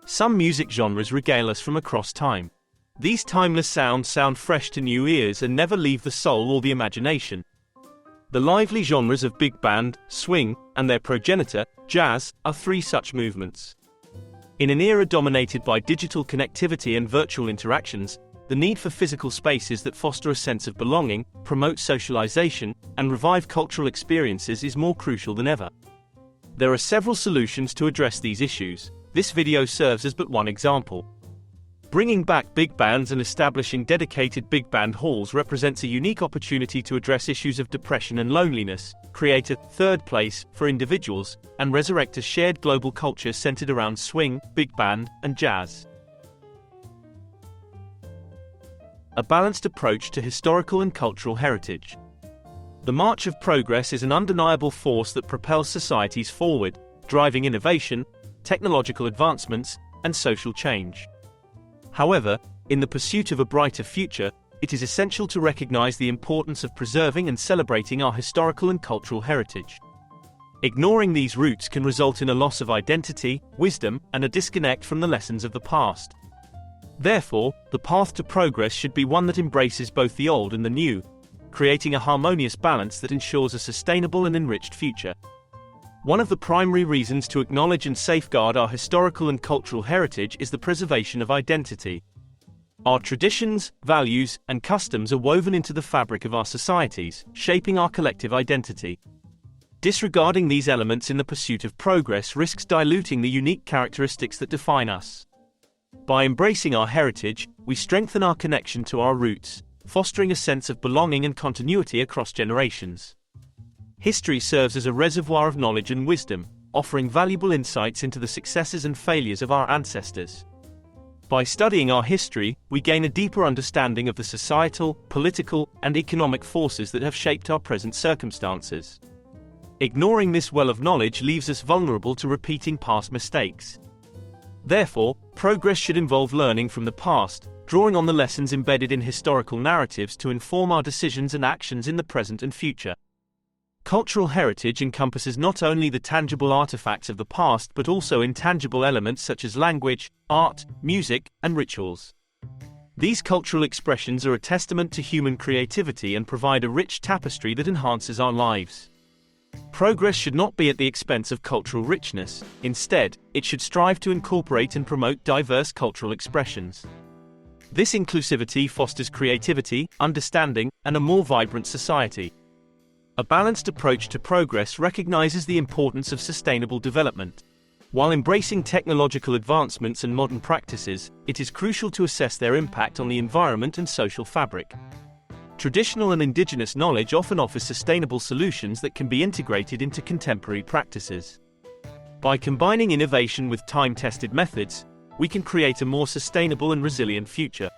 Some music genres regale us from across time. These timeless sounds sound fresh to new ears and never leave the soul or the imagination. The lively genres of big band, swing, and their progenitor, jazz, are three such movements. In an era dominated by digital connectivity and virtual interactions, the need for physical spaces that foster a sense of belonging, promote socialization, and revive cultural experiences is more crucial than ever. There are several solutions to address these issues. This video serves as but one example. Bringing back big bands and establishing dedicated big band halls represents a unique opportunity to address issues of depression and loneliness, create a third place for individuals, and resurrect a shared global culture centered around swing, big band, and jazz. A balanced approach to historical and cultural heritage. The march of progress is an undeniable force that propels societies forward, driving innovation, technological advancements, and social change. However, in the pursuit of a brighter future, it is essential to recognize the importance of preserving and celebrating our historical and cultural heritage. Ignoring these roots can result in a loss of identity, wisdom, and a disconnect from the lessons of the past. Therefore, the path to progress should be one that embraces both the old and the new, creating a harmonious balance that ensures a sustainable and enriched future. One of the primary reasons to acknowledge and safeguard our historical and cultural heritage is the preservation of identity. Our traditions, values, and customs are woven into the fabric of our societies, shaping our collective identity. Disregarding these elements in the pursuit of progress risks diluting the unique characteristics that define us. By embracing our heritage, we strengthen our connection to our roots, fostering a sense of belonging and continuity across generations. History serves as a reservoir of knowledge and wisdom, offering valuable insights into the successes and failures of our ancestors. By studying our history, we gain a deeper understanding of the societal, political, and economic forces that have shaped our present circumstances. Ignoring this well of knowledge leaves us vulnerable to repeating past mistakes. Therefore, progress should involve learning from the past, drawing on the lessons embedded in historical narratives to inform our decisions and actions in the present and future. Cultural heritage encompasses not only the tangible artifacts of the past but also intangible elements such as language, art, music, and rituals. These cultural expressions are a testament to human creativity and provide a rich tapestry that enhances our lives. Progress should not be at the expense of cultural richness. Instead, it should strive to incorporate and promote diverse cultural expressions. This inclusivity fosters creativity, understanding, and a more vibrant society. A balanced approach to progress recognizes the importance of sustainable development. While embracing technological advancements and modern practices, it is crucial to assess their impact on the environment and social fabric. Traditional and indigenous knowledge often offers sustainable solutions that can be integrated into contemporary practices. By combining innovation with time-tested methods, we can create a more sustainable and resilient future.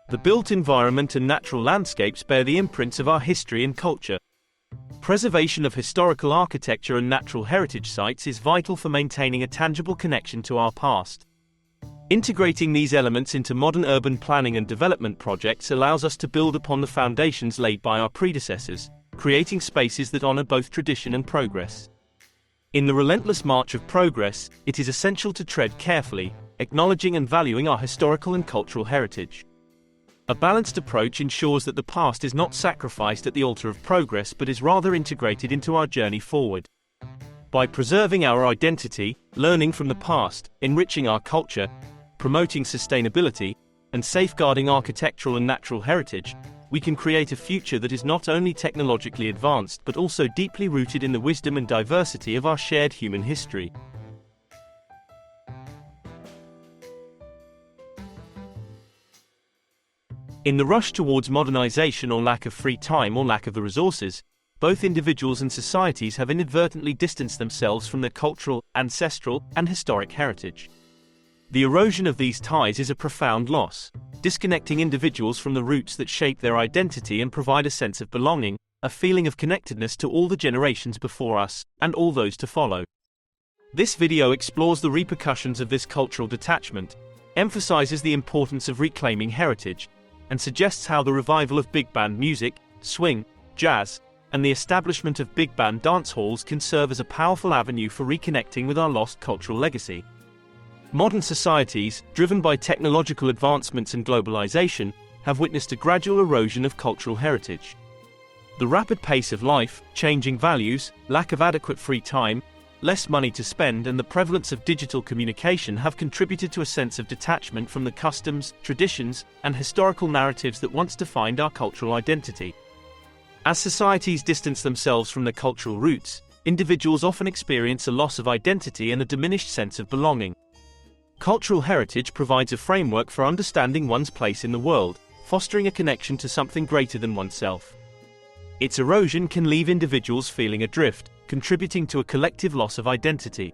The built environment and natural landscapes bear the imprints of our history and culture. Preservation of historical architecture and natural heritage sites is vital for maintaining a tangible connection to our past. Integrating these elements into modern urban planning and development projects allows us to build upon the foundations laid by our predecessors, creating spaces that honor both tradition and progress. In the relentless march of progress, it is essential to tread carefully, acknowledging and valuing our historical and cultural heritage. A balanced approach ensures that the past is not sacrificed at the altar of progress but is rather integrated into our journey forward. By preserving our identity, learning from the past, enriching our culture, promoting sustainability, and safeguarding architectural and natural heritage, we can create a future that is not only technologically advanced but also deeply rooted in the wisdom and diversity of our shared human history. In the rush towards modernization or lack of free time or lack of the resources, both individuals and societies have inadvertently distanced themselves from their cultural, ancestral, and historic heritage. The erosion of these ties is a profound loss, disconnecting individuals from the roots that shape their identity and provide a sense of belonging, a feeling of connectedness to all the generations before us, and all those to follow. This video explores the repercussions of this cultural detachment, emphasizes the importance of reclaiming heritage, and suggests how the revival of big band music, swing, jazz, and the establishment of big band dance halls can serve as a powerful avenue for reconnecting with our lost cultural legacy. Modern societies, driven by technological advancements and globalization, have witnessed a gradual erosion of cultural heritage. The rapid pace of life, changing values, lack of adequate free time, less money to spend, and the prevalence of digital communication have contributed to a sense of detachment from the customs, traditions, and historical narratives that once defined our cultural identity. As societies distance themselves from their cultural roots, individuals often experience a loss of identity and a diminished sense of belonging. Cultural heritage provides a framework for understanding one's place in the world, fostering a connection to something greater than oneself. Its erosion can leave individuals feeling adrift, contributing to a collective loss of identity.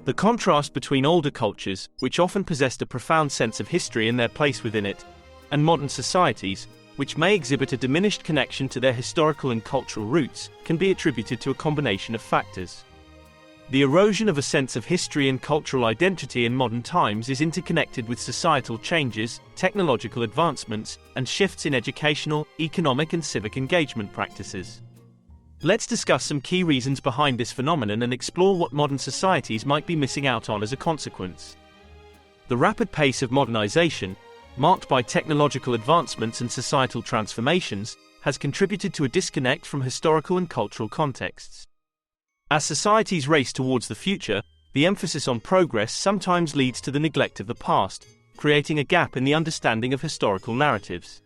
The contrast between older cultures, which often possessed a profound sense of history and their place within it, and modern societies, which may exhibit a diminished connection to their historical and cultural roots, can be attributed to a combination of factors. The erosion of a sense of history and cultural identity in modern times is interconnected with societal changes, technological advancements, and shifts in educational, economic, and civic engagement practices. Let's discuss some key reasons behind this phenomenon and explore what modern societies might be missing out on as a consequence. The rapid pace of modernization, marked by technological advancements and societal transformations, has contributed to a disconnect from historical and cultural contexts. As societies race towards the future, the emphasis on progress sometimes leads to the neglect of the past, creating a gap in the understanding of historical narratives.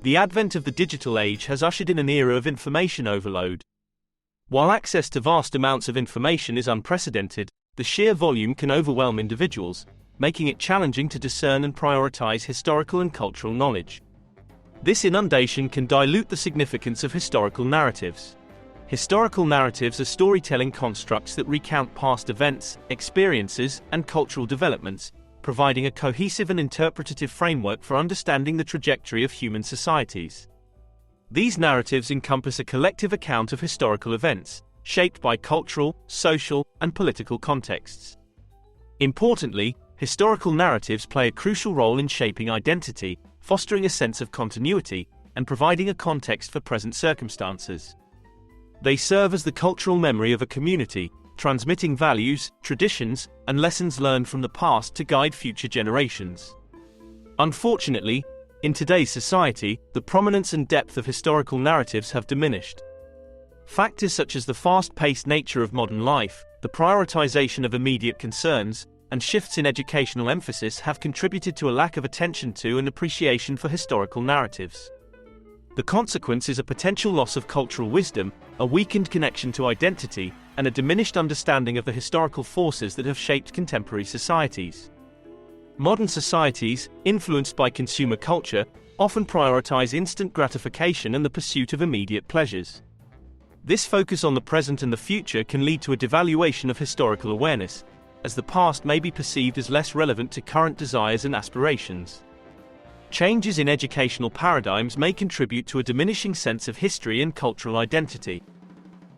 The advent of the digital age has ushered in an era of information overload. While access to vast amounts of information is unprecedented, the sheer volume can overwhelm individuals, making it challenging to discern and prioritize historical and cultural knowledge. This inundation can dilute the significance of historical narratives. Historical narratives are storytelling constructs that recount past events, experiences, and cultural developments, providing a cohesive and interpretative framework for understanding the trajectory of human societies. These narratives encompass a collective account of historical events, shaped by cultural, social, and political contexts. Importantly, historical narratives play a crucial role in shaping identity, fostering a sense of continuity, and providing a context for present circumstances. They serve as the cultural memory of a community, transmitting values, traditions, and lessons learned from the past to guide future generations. Unfortunately, in today's society, the prominence and depth of historical narratives have diminished. Factors such as the fast-paced nature of modern life, the prioritization of immediate concerns, and shifts in educational emphasis have contributed to a lack of attention to and appreciation for historical narratives. The consequence is a potential loss of cultural wisdom, a weakened connection to identity, and a diminished understanding of the historical forces that have shaped contemporary societies. Modern societies, influenced by consumer culture, often prioritize instant gratification and the pursuit of immediate pleasures. This focus on the present and the future can lead to a devaluation of historical awareness, as the past may be perceived as less relevant to current desires and aspirations. Changes in educational paradigms may contribute to a diminishing sense of history and cultural identity.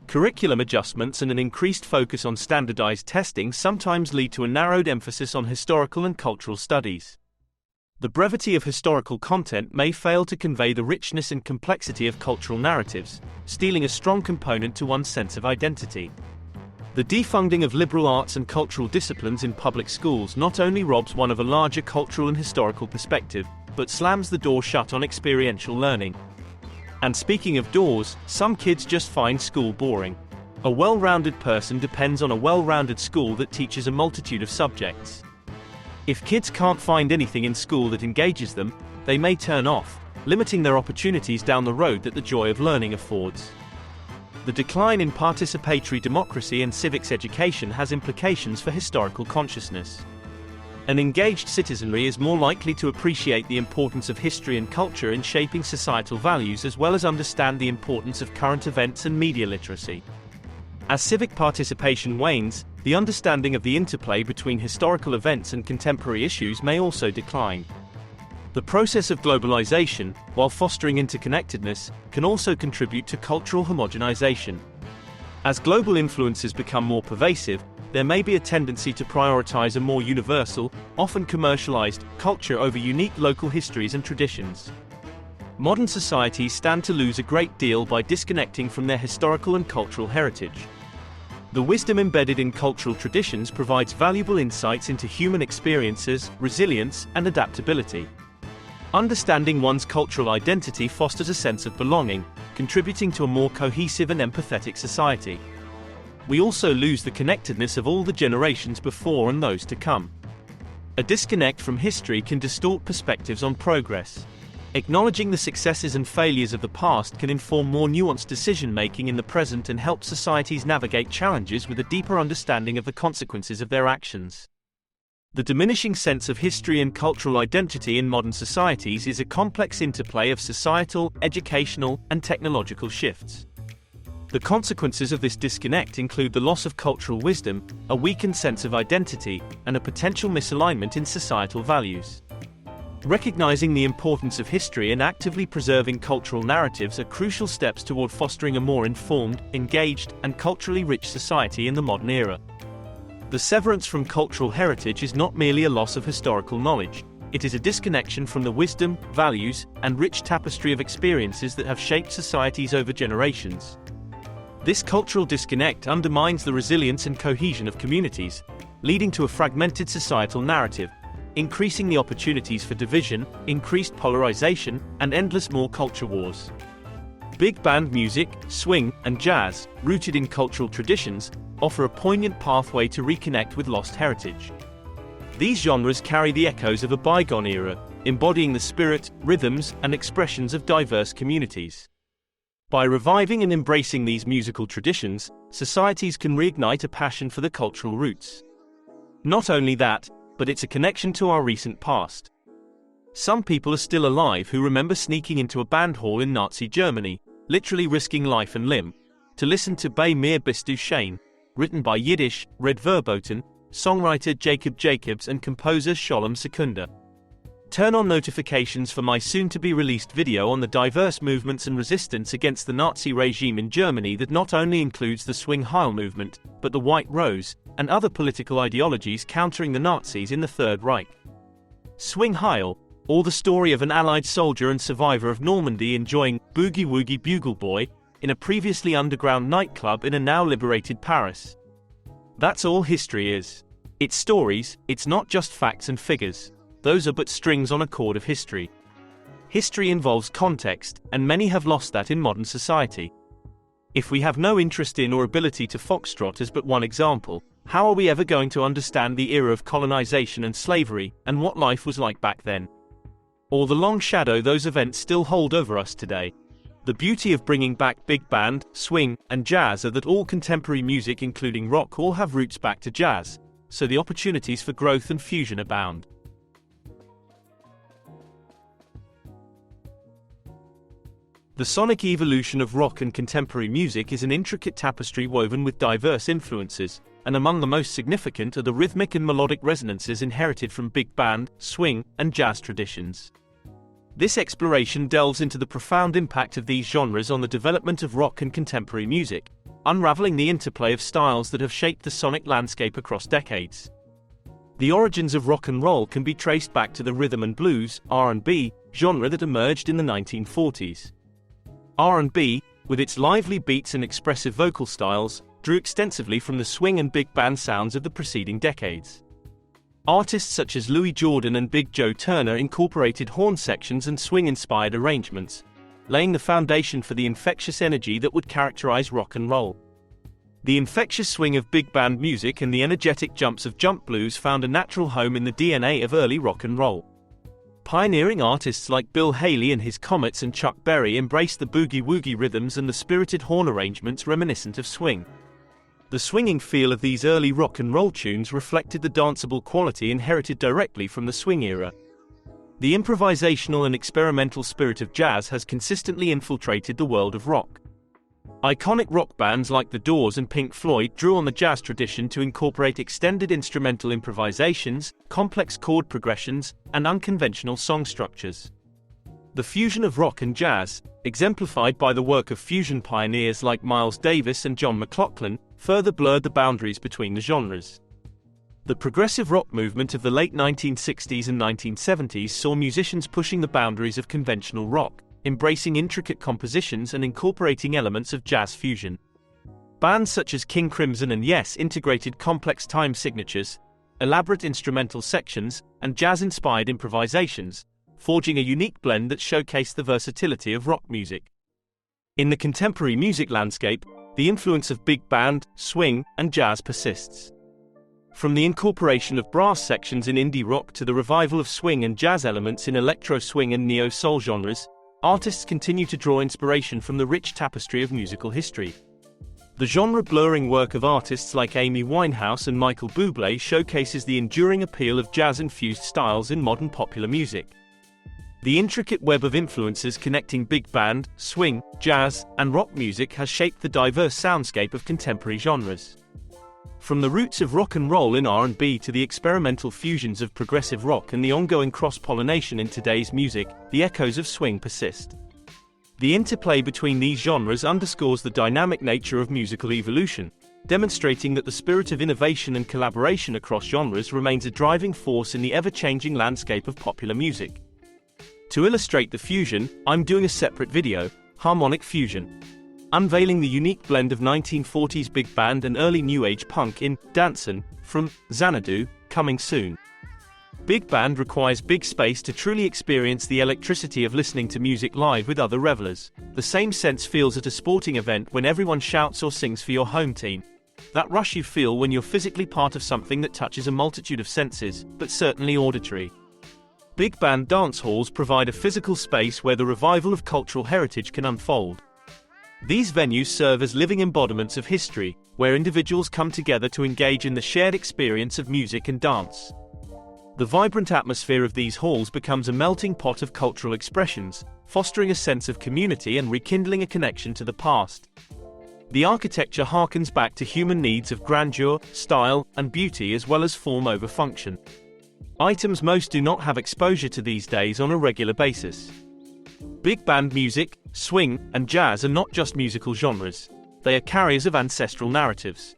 Curriculum adjustments and an increased focus on standardized testing sometimes lead to a narrowed emphasis on historical and cultural studies. The brevity of historical content may fail to convey the richness and complexity of cultural narratives, stealing a strong component to one's sense of identity. The defunding of liberal arts and cultural disciplines in public schools not only robs one of a larger cultural and historical perspective, but slams the door shut on experiential learning. And speaking of doors, some kids just find school boring. A well-rounded person depends on a well-rounded school that teaches a multitude of subjects. If kids can't find anything in school that engages them, they may turn off, limiting their opportunities down the road that the joy of learning affords. The decline in participatory democracy and civics education has implications for historical consciousness. An engaged citizenry is more likely to appreciate the importance of history and culture in shaping societal values as well as understand the importance of current events and media literacy. As civic participation wanes, the understanding of the interplay between historical events and contemporary issues may also decline. The process of globalization, while fostering interconnectedness, can also contribute to cultural homogenization. As global influences become more pervasive, there may be a tendency to prioritize a more universal, often commercialized, culture over unique local histories and traditions. Modern societies stand to lose a great deal by disconnecting from their historical and cultural heritage. The wisdom embedded in cultural traditions provides valuable insights into human experiences, resilience, and adaptability. Understanding one's cultural identity fosters a sense of belonging, contributing to a more cohesive and empathetic society. We also lose the connectedness of all the generations before and those to come. A disconnect from history can distort perspectives on progress. Acknowledging the successes and failures of the past can inform more nuanced decision-making in the present and help societies navigate challenges with a deeper understanding of the consequences of their actions. The diminishing sense of history and cultural identity in modern societies is a complex interplay of societal, educational, and technological shifts. The consequences of this disconnect include the loss of cultural wisdom, a weakened sense of identity, and a potential misalignment in societal values. Recognizing the importance of history and actively preserving cultural narratives are crucial steps toward fostering a more informed, engaged, and culturally rich society in the modern era. The severance from cultural heritage is not merely a loss of historical knowledge. It is a disconnection from the wisdom, values, and rich tapestry of experiences that have shaped societies over generations. This cultural disconnect undermines the resilience and cohesion of communities, leading to a fragmented societal narrative, increasing the opportunities for division, increased polarization, and endless more culture wars. Big band music, swing, and jazz, rooted in cultural traditions, offer a poignant pathway to reconnect with lost heritage. These genres carry the echoes of a bygone era, embodying the spirit, rhythms, and expressions of diverse communities. By reviving and embracing these musical traditions, societies can reignite a passion for the cultural roots. Not only that, but it's a connection to our recent past. Some people are still alive who remember sneaking into a band hall in Nazi Germany, literally risking life and limb, to listen to Bei mir bist du schön, written by Yiddish, Red Verboten, songwriter Jacob Jacobs and composer Sholem Sekunda. Turn on notifications for my soon-to-be-released video on the diverse movements and resistance against the Nazi regime in Germany that not only includes the Swing Heil movement, but the White Rose, and other political ideologies countering the Nazis in the Third Reich. Swing Heil, or the story of an Allied soldier and survivor of Normandy enjoying Boogie Woogie Bugle Boy in a previously underground nightclub in a now liberated Paris. That's all history is. It's stories, it's not just facts and figures. Those are but strings on a chord of history. History involves context, and many have lost that in modern society. If we have no interest in or ability to foxtrot as but one example, how are we ever going to understand the era of colonization and slavery, and what life was like back then? Or the long shadow those events still hold over us today? The beauty of bringing back big band, swing, and jazz are that all contemporary music including rock all have roots back to jazz, so the opportunities for growth and fusion abound. The sonic evolution of rock and contemporary music is an intricate tapestry woven with diverse influences, and among the most significant are the rhythmic and melodic resonances inherited from big band, swing, and jazz traditions. This exploration delves into the profound impact of these genres on the development of rock and contemporary music, unraveling the interplay of styles that have shaped the sonic landscape across decades. The origins of rock and roll can be traced back to the rhythm and blues, R&B, genre that emerged in the 1940s. R&B, with its lively beats and expressive vocal styles, drew extensively from the swing and big band sounds of the preceding decades. Artists such as Louis Jordan and Big Joe Turner incorporated horn sections and swing-inspired arrangements, laying the foundation for the infectious energy that would characterize rock and roll. The infectious swing of big band music and the energetic jumps of jump blues found a natural home in the DNA of early rock and roll. Pioneering artists like Bill Haley and his Comets and Chuck Berry embraced the boogie-woogie rhythms and the spirited horn arrangements reminiscent of swing. The swinging feel of these early rock and roll tunes reflected the danceable quality inherited directly from the swing era. The improvisational and experimental spirit of jazz has consistently infiltrated the world of rock. Iconic rock bands like The Doors and Pink Floyd drew on the jazz tradition to incorporate extended instrumental improvisations, complex chord progressions, and unconventional song structures. The fusion of rock and jazz, exemplified by the work of fusion pioneers like Miles Davis and John McLaughlin, further blurred the boundaries between the genres. The progressive rock movement of the late 1960s and 1970s saw musicians pushing the boundaries of conventional rock, embracing intricate compositions and incorporating elements of jazz fusion. Bands such as King Crimson and Yes integrated complex time signatures, elaborate instrumental sections, and jazz-inspired improvisations, forging a unique blend that showcased the versatility of rock music. In the contemporary music landscape, the influence of big band, swing, and jazz persists. From the incorporation of brass sections in indie rock to the revival of swing and jazz elements in electro swing and neo-soul genres, artists continue to draw inspiration from the rich tapestry of musical history. The genre-blurring work of artists like Amy Winehouse and Michael Bublé showcases the enduring appeal of jazz-infused styles in modern popular music. The intricate web of influences connecting big band, swing, jazz, and rock music has shaped the diverse soundscape of contemporary genres. From the roots of rock and roll in R&B to the experimental fusions of progressive rock and the ongoing cross-pollination in today's music, the echoes of swing persist. The interplay between these genres underscores the dynamic nature of musical evolution, demonstrating that the spirit of innovation and collaboration across genres remains a driving force in the ever-changing landscape of popular music. To illustrate the fusion, I'm doing a separate video, Harmonic Fusion, unveiling the unique blend of 1940s big band and early new age punk in Dancin', from Xanadu, coming soon. Big band requires big space to truly experience the electricity of listening to music live with other revelers. The same sense feels at a sporting event when everyone shouts or sings for your home team. That rush you feel when you're physically part of something that touches a multitude of senses, but certainly auditory. Big band dance halls provide a physical space where the revival of cultural heritage can unfold. These venues serve as living embodiments of history, where individuals come together to engage in the shared experience of music and dance. The vibrant atmosphere of these halls becomes a melting pot of cultural expressions, fostering a sense of community and rekindling a connection to the past. The architecture harkens back to human needs of grandeur, style, and beauty as well as form over function. Items most do not have exposure to these days on a regular basis. Big band music, swing, and jazz are not just musical genres, they are carriers of ancestral narratives.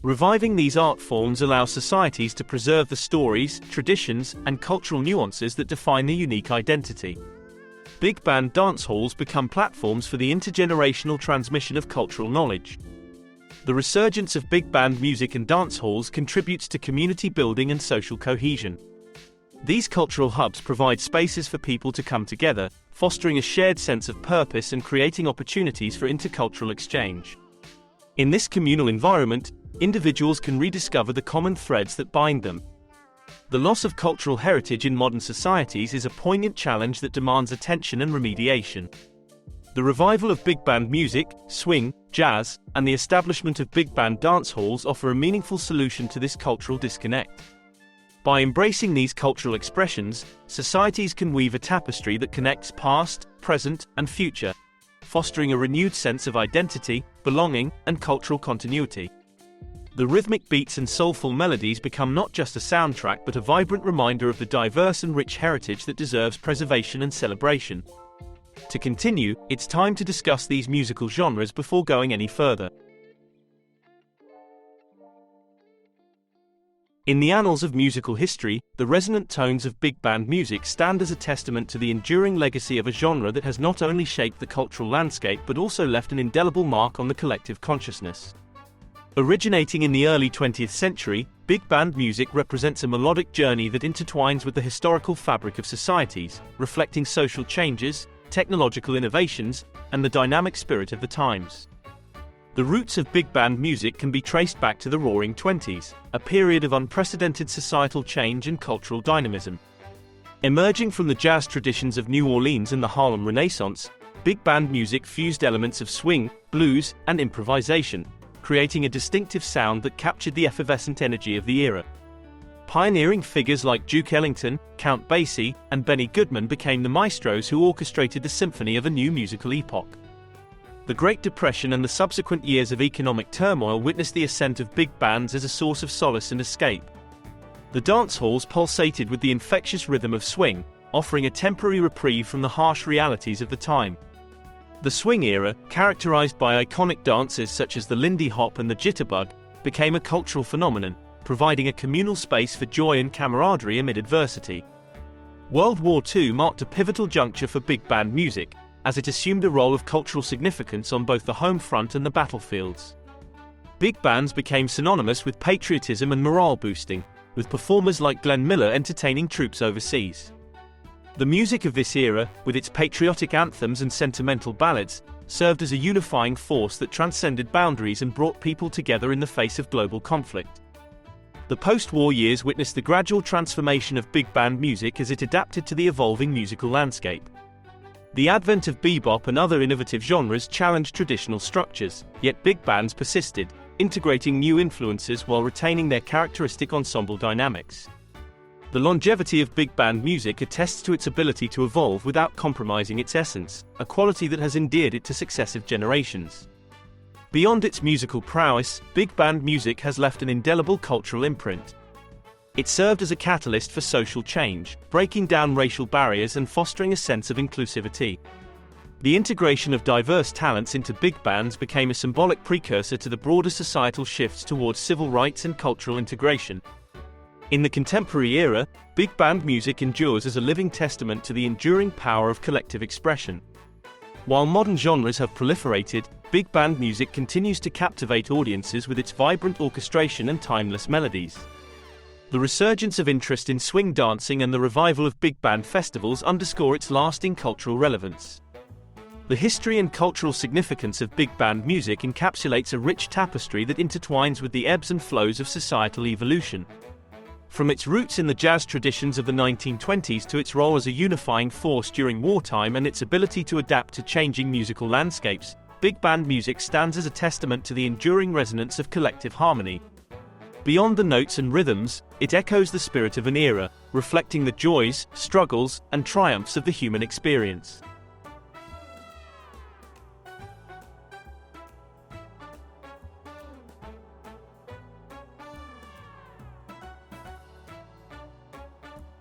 Reviving these art forms allows societies to preserve the stories, traditions, and cultural nuances that define their unique identity. Big band dance halls become platforms for the intergenerational transmission of cultural knowledge. The resurgence of big band music and dance halls contributes to community building and social cohesion. These cultural hubs provide spaces for people to come together, fostering a shared sense of purpose and creating opportunities for intercultural exchange. In this communal environment, individuals can rediscover the common threads that bind them. The loss of cultural heritage in modern societies is a poignant challenge that demands attention and remediation. The revival of big band music, swing, jazz, and the establishment of big band dance halls offer a meaningful solution to this cultural disconnect. By embracing these cultural expressions, societies can weave a tapestry that connects past, present, and future, fostering a renewed sense of identity, belonging, and cultural continuity. The rhythmic beats and soulful melodies become not just a soundtrack but a vibrant reminder of the diverse and rich heritage that deserves preservation and celebration. To continue, it's time to discuss these musical genres before going any further. In the annals of musical history, the resonant tones of big band music stand as a testament to the enduring legacy of a genre that has not only shaped the cultural landscape but also left an indelible mark on the collective consciousness. Originating in the early 20th century, big band music represents a melodic journey that intertwines with the historical fabric of societies, reflecting social changes, technological innovations, and the dynamic spirit of the times. The roots of big band music can be traced back to the Roaring Twenties, a period of unprecedented societal change and cultural dynamism. Emerging from the jazz traditions of New Orleans and the Harlem Renaissance, big band music fused elements of swing, blues, and improvisation, creating a distinctive sound that captured the effervescent energy of the era. Pioneering figures like Duke Ellington, Count Basie, and Benny Goodman became the maestros who orchestrated the symphony of a new musical epoch. The Great Depression and the subsequent years of economic turmoil witnessed the ascent of big bands as a source of solace and escape. The dance halls pulsated with the infectious rhythm of swing, offering a temporary reprieve from the harsh realities of the time. The swing era, characterized by iconic dances such as the Lindy Hop and the Jitterbug, became a cultural phenomenon, providing a communal space for joy and camaraderie amid adversity. World War II marked a pivotal juncture for big band music, as it assumed a role of cultural significance on both the home front and the battlefields. Big bands became synonymous with patriotism and morale boosting, with performers like Glenn Miller entertaining troops overseas. The music of this era, with its patriotic anthems and sentimental ballads, served as a unifying force that transcended boundaries and brought people together in the face of global conflict. The post-war years witnessed the gradual transformation of big band music as it adapted to the evolving musical landscape. The advent of bebop and other innovative genres challenged traditional structures, yet big bands persisted, integrating new influences while retaining their characteristic ensemble dynamics. The longevity of big band music attests to its ability to evolve without compromising its essence, a quality that has endeared it to successive generations. Beyond its musical prowess, big band music has left an indelible cultural imprint. It served as a catalyst for social change, breaking down racial barriers and fostering a sense of inclusivity. The integration of diverse talents into big bands became a symbolic precursor to the broader societal shifts towards civil rights and cultural integration. In the contemporary era, big band music endures as a living testament to the enduring power of collective expression. While modern genres have proliferated, big band music continues to captivate audiences with its vibrant orchestration and timeless melodies. The resurgence of interest in swing dancing and the revival of big band festivals underscore its lasting cultural relevance. The history and cultural significance of big band music encapsulates a rich tapestry that intertwines with the ebbs and flows of societal evolution. From its roots in the jazz traditions of the 1920s to its role as a unifying force during wartime and its ability to adapt to changing musical landscapes, big band music stands as a testament to the enduring resonance of collective harmony. Beyond the notes and rhythms, it echoes the spirit of an era, reflecting the joys, struggles, and triumphs of the human experience.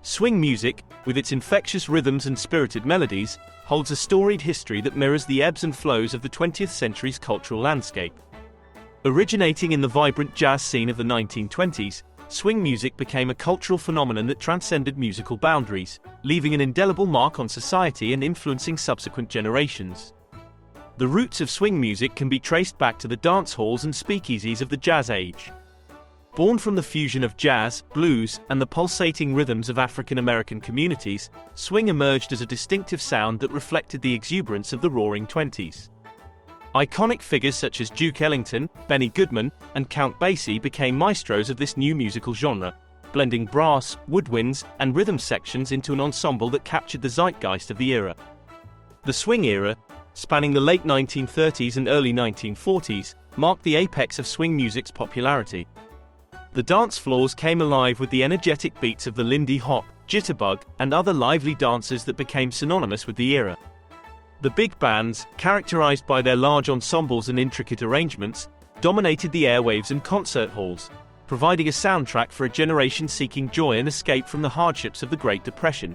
Swing music, with its infectious rhythms and spirited melodies, holds a storied history that mirrors the ebbs and flows of the 20th century's cultural landscape. Originating in the vibrant jazz scene of the 1920s, swing music became a cultural phenomenon that transcended musical boundaries, leaving an indelible mark on society and influencing subsequent generations. The roots of swing music can be traced back to the dance halls and speakeasies of the Jazz Age. Born from the fusion of jazz, blues, and the pulsating rhythms of African American communities, swing emerged as a distinctive sound that reflected the exuberance of the Roaring Twenties. Iconic figures such as Duke Ellington, Benny Goodman, and Count Basie became maestros of this new musical genre, blending brass, woodwinds, and rhythm sections into an ensemble that captured the zeitgeist of the era. The swing era, spanning the late 1930s and early 1940s, marked the apex of swing music's popularity. The dance floors came alive with the energetic beats of the Lindy Hop, Jitterbug, and other lively dances that became synonymous with the era. The big bands, characterized by their large ensembles and intricate arrangements, dominated the airwaves and concert halls, providing a soundtrack for a generation seeking joy and escape from the hardships of the Great Depression.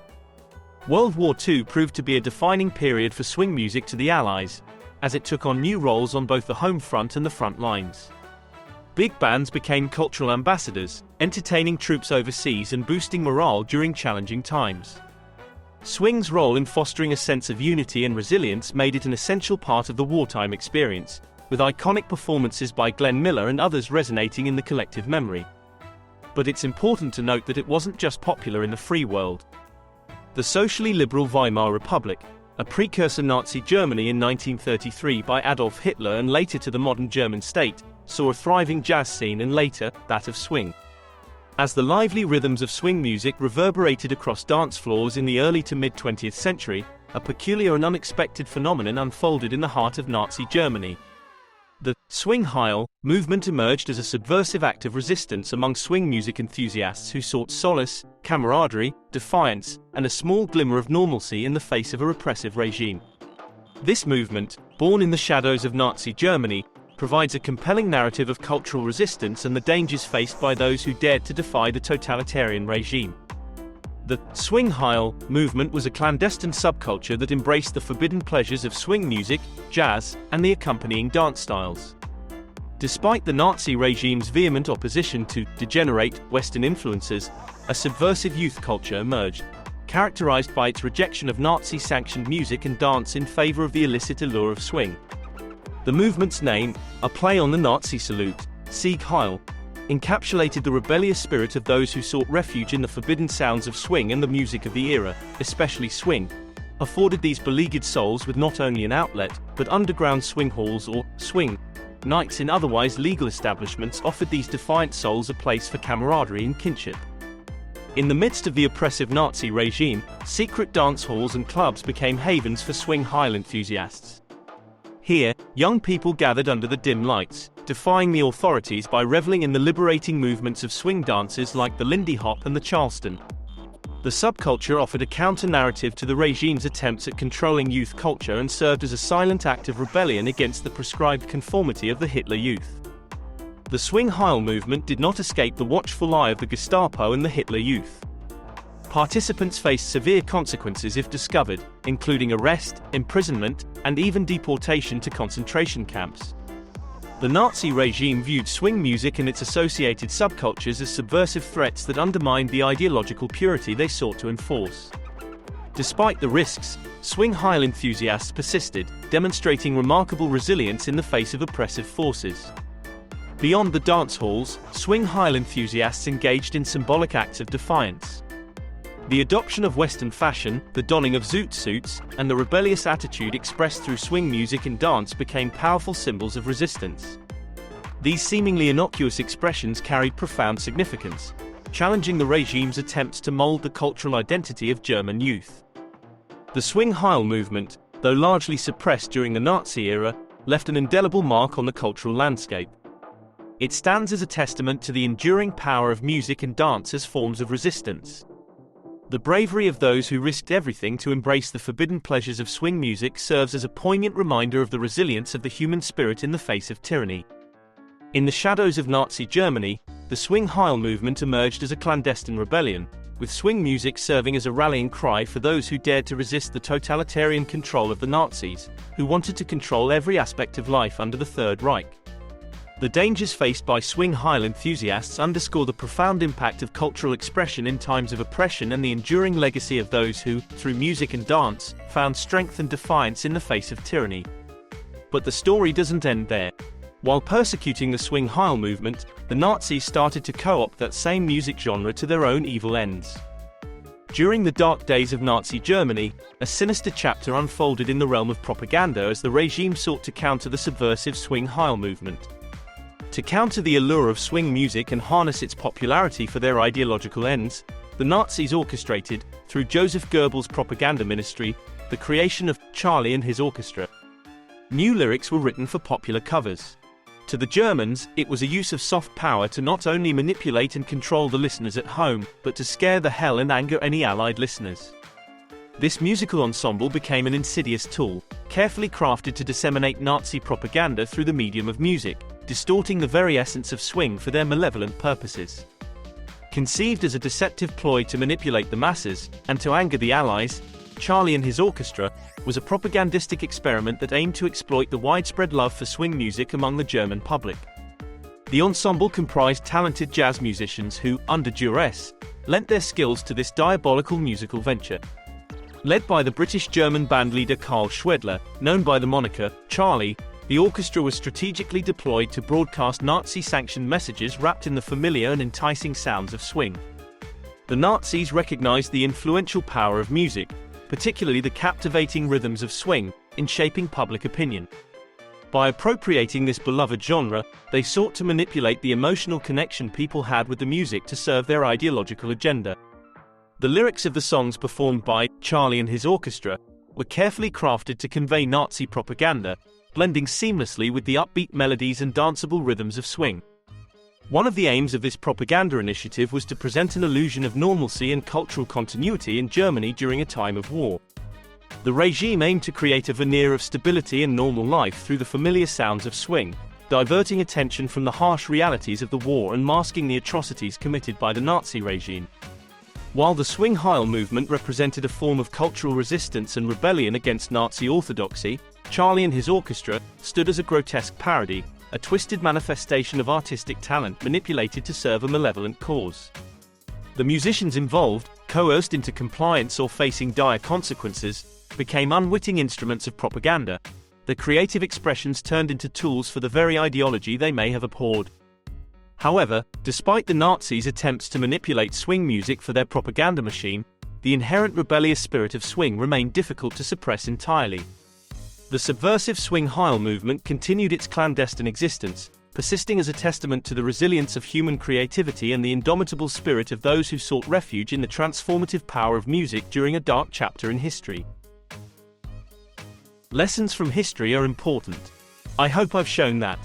World War II proved to be a defining period for swing music to the Allies, as it took on new roles on both the home front and the front lines. Big bands became cultural ambassadors, entertaining troops overseas and boosting morale during challenging times. Swing's role in fostering a sense of unity and resilience made it an essential part of the wartime experience, with iconic performances by Glenn Miller and others resonating in the collective memory. But it's important to note that it wasn't just popular in the free world. The socially liberal Weimar Republic, a precursor Nazi Germany in 1933 by Adolf Hitler and later to the modern German state, saw a thriving jazz scene and later, that of swing. As the lively rhythms of swing music reverberated across dance floors in the early to mid-20th century, a peculiar and unexpected phenomenon unfolded in the heart of Nazi Germany. The swing Heil movement emerged as a subversive act of resistance among swing music enthusiasts who sought solace, camaraderie, defiance, and a small glimmer of normalcy in the face of a repressive regime. This movement, born in the shadows of Nazi Germany, provides a compelling narrative of cultural resistance and the dangers faced by those who dared to defy the totalitarian regime. The swing Heil movement was a clandestine subculture that embraced the forbidden pleasures of swing music, jazz, and the accompanying dance styles. Despite the Nazi regime's vehement opposition to degenerate Western influences, a subversive youth culture emerged, characterized by its rejection of Nazi-sanctioned music and dance in favor of the illicit allure of swing. The movement's name, a play on the Nazi salute, Sieg Heil, encapsulated the rebellious spirit of those who sought refuge in the forbidden sounds of swing and the music of the era, especially swing, afforded these beleaguered souls with not only an outlet, but underground swing halls or swing nights in otherwise legal establishments offered these defiant souls a place for camaraderie and kinship. In the midst of the oppressive Nazi regime, secret dance halls and clubs became havens for swing Heil enthusiasts. Here, young people gathered under the dim lights, defying the authorities by reveling in the liberating movements of swing dances like the Lindy Hop and the Charleston. The subculture offered a counter-narrative to the regime's attempts at controlling youth culture and served as a silent act of rebellion against the prescribed conformity of the Hitler Youth. The swing Heil movement did not escape the watchful eye of the Gestapo and the Hitler Youth. Participants faced severe consequences if discovered, including arrest, imprisonment, and even deportation to concentration camps. The Nazi regime viewed swing music and its associated subcultures as subversive threats that undermined the ideological purity they sought to enforce. Despite the risks, swing Heil enthusiasts persisted, demonstrating remarkable resilience in the face of oppressive forces. Beyond the dance halls, swing Heil enthusiasts engaged in symbolic acts of defiance. The adoption of Western fashion, the donning of zoot suits, and the rebellious attitude expressed through swing music and dance became powerful symbols of resistance. These seemingly innocuous expressions carried profound significance, challenging the regime's attempts to mold the cultural identity of German youth. The swing Heil movement, though largely suppressed during the Nazi era, left an indelible mark on the cultural landscape. It stands as a testament to the enduring power of music and dance as forms of resistance. The bravery of those who risked everything to embrace the forbidden pleasures of swing music serves as a poignant reminder of the resilience of the human spirit in the face of tyranny. In the shadows of Nazi Germany, the swing Heil movement emerged as a clandestine rebellion, with swing music serving as a rallying cry for those who dared to resist the totalitarian control of the Nazis, who wanted to control every aspect of life under the Third Reich. The dangers faced by swing Heil enthusiasts underscore the profound impact of cultural expression in times of oppression and the enduring legacy of those who, through music and dance, found strength and defiance in the face of tyranny. But the story doesn't end there. While persecuting the swing Heil movement, the Nazis started to co-opt that same music genre to their own evil ends. During the dark days of Nazi Germany, a sinister chapter unfolded in the realm of propaganda as the regime sought to counter the subversive swing Heil movement. To counter the allure of swing music and harness its popularity for their ideological ends, the Nazis orchestrated, through Joseph Goebbels' propaganda ministry, the creation of Charlie and His Orchestra. New lyrics were written for popular covers. To the Germans, it was a use of soft power to not only manipulate and control the listeners at home, but to scare the hell and anger any Allied listeners. This musical ensemble became an insidious tool, carefully crafted to disseminate Nazi propaganda through the medium of music, distorting the very essence of swing for their malevolent purposes. Conceived as a deceptive ploy to manipulate the masses, and to anger the Allies, Charlie and His Orchestra was a propagandistic experiment that aimed to exploit the widespread love for swing music among the German public. The ensemble comprised talented jazz musicians who, under duress, lent their skills to this diabolical musical venture. Led by the British-German bandleader Karl Schwedler, known by the moniker Charlie, the orchestra was strategically deployed to broadcast Nazi-sanctioned messages wrapped in the familiar and enticing sounds of swing. The Nazis recognized the influential power of music, particularly the captivating rhythms of swing, in shaping public opinion. By appropriating this beloved genre, they sought to manipulate the emotional connection people had with the music to serve their ideological agenda. The lyrics of the songs performed by Charlie and His Orchestra were carefully crafted to convey Nazi propaganda, blending seamlessly with the upbeat melodies and danceable rhythms of swing. One of the aims of this propaganda initiative was to present an illusion of normalcy and cultural continuity in Germany during a time of war. The regime aimed to create a veneer of stability and normal life through the familiar sounds of swing, diverting attention from the harsh realities of the war and masking the atrocities committed by the Nazi regime. While the swing Heil movement represented a form of cultural resistance and rebellion against Nazi orthodoxy, Charlie and His Orchestra stood as a grotesque parody, a twisted manifestation of artistic talent manipulated to serve a malevolent cause. The musicians involved, coerced into compliance or facing dire consequences, became unwitting instruments of propaganda. Their creative expressions turned into tools for the very ideology they may have abhorred. However, despite the Nazis' attempts to manipulate swing music for their propaganda machine, the inherent rebellious spirit of swing remained difficult to suppress entirely. The subversive swing Heil movement continued its clandestine existence, persisting as a testament to the resilience of human creativity and the indomitable spirit of those who sought refuge in the transformative power of music during a dark chapter in history. Lessons from history are important. I hope I've shown that.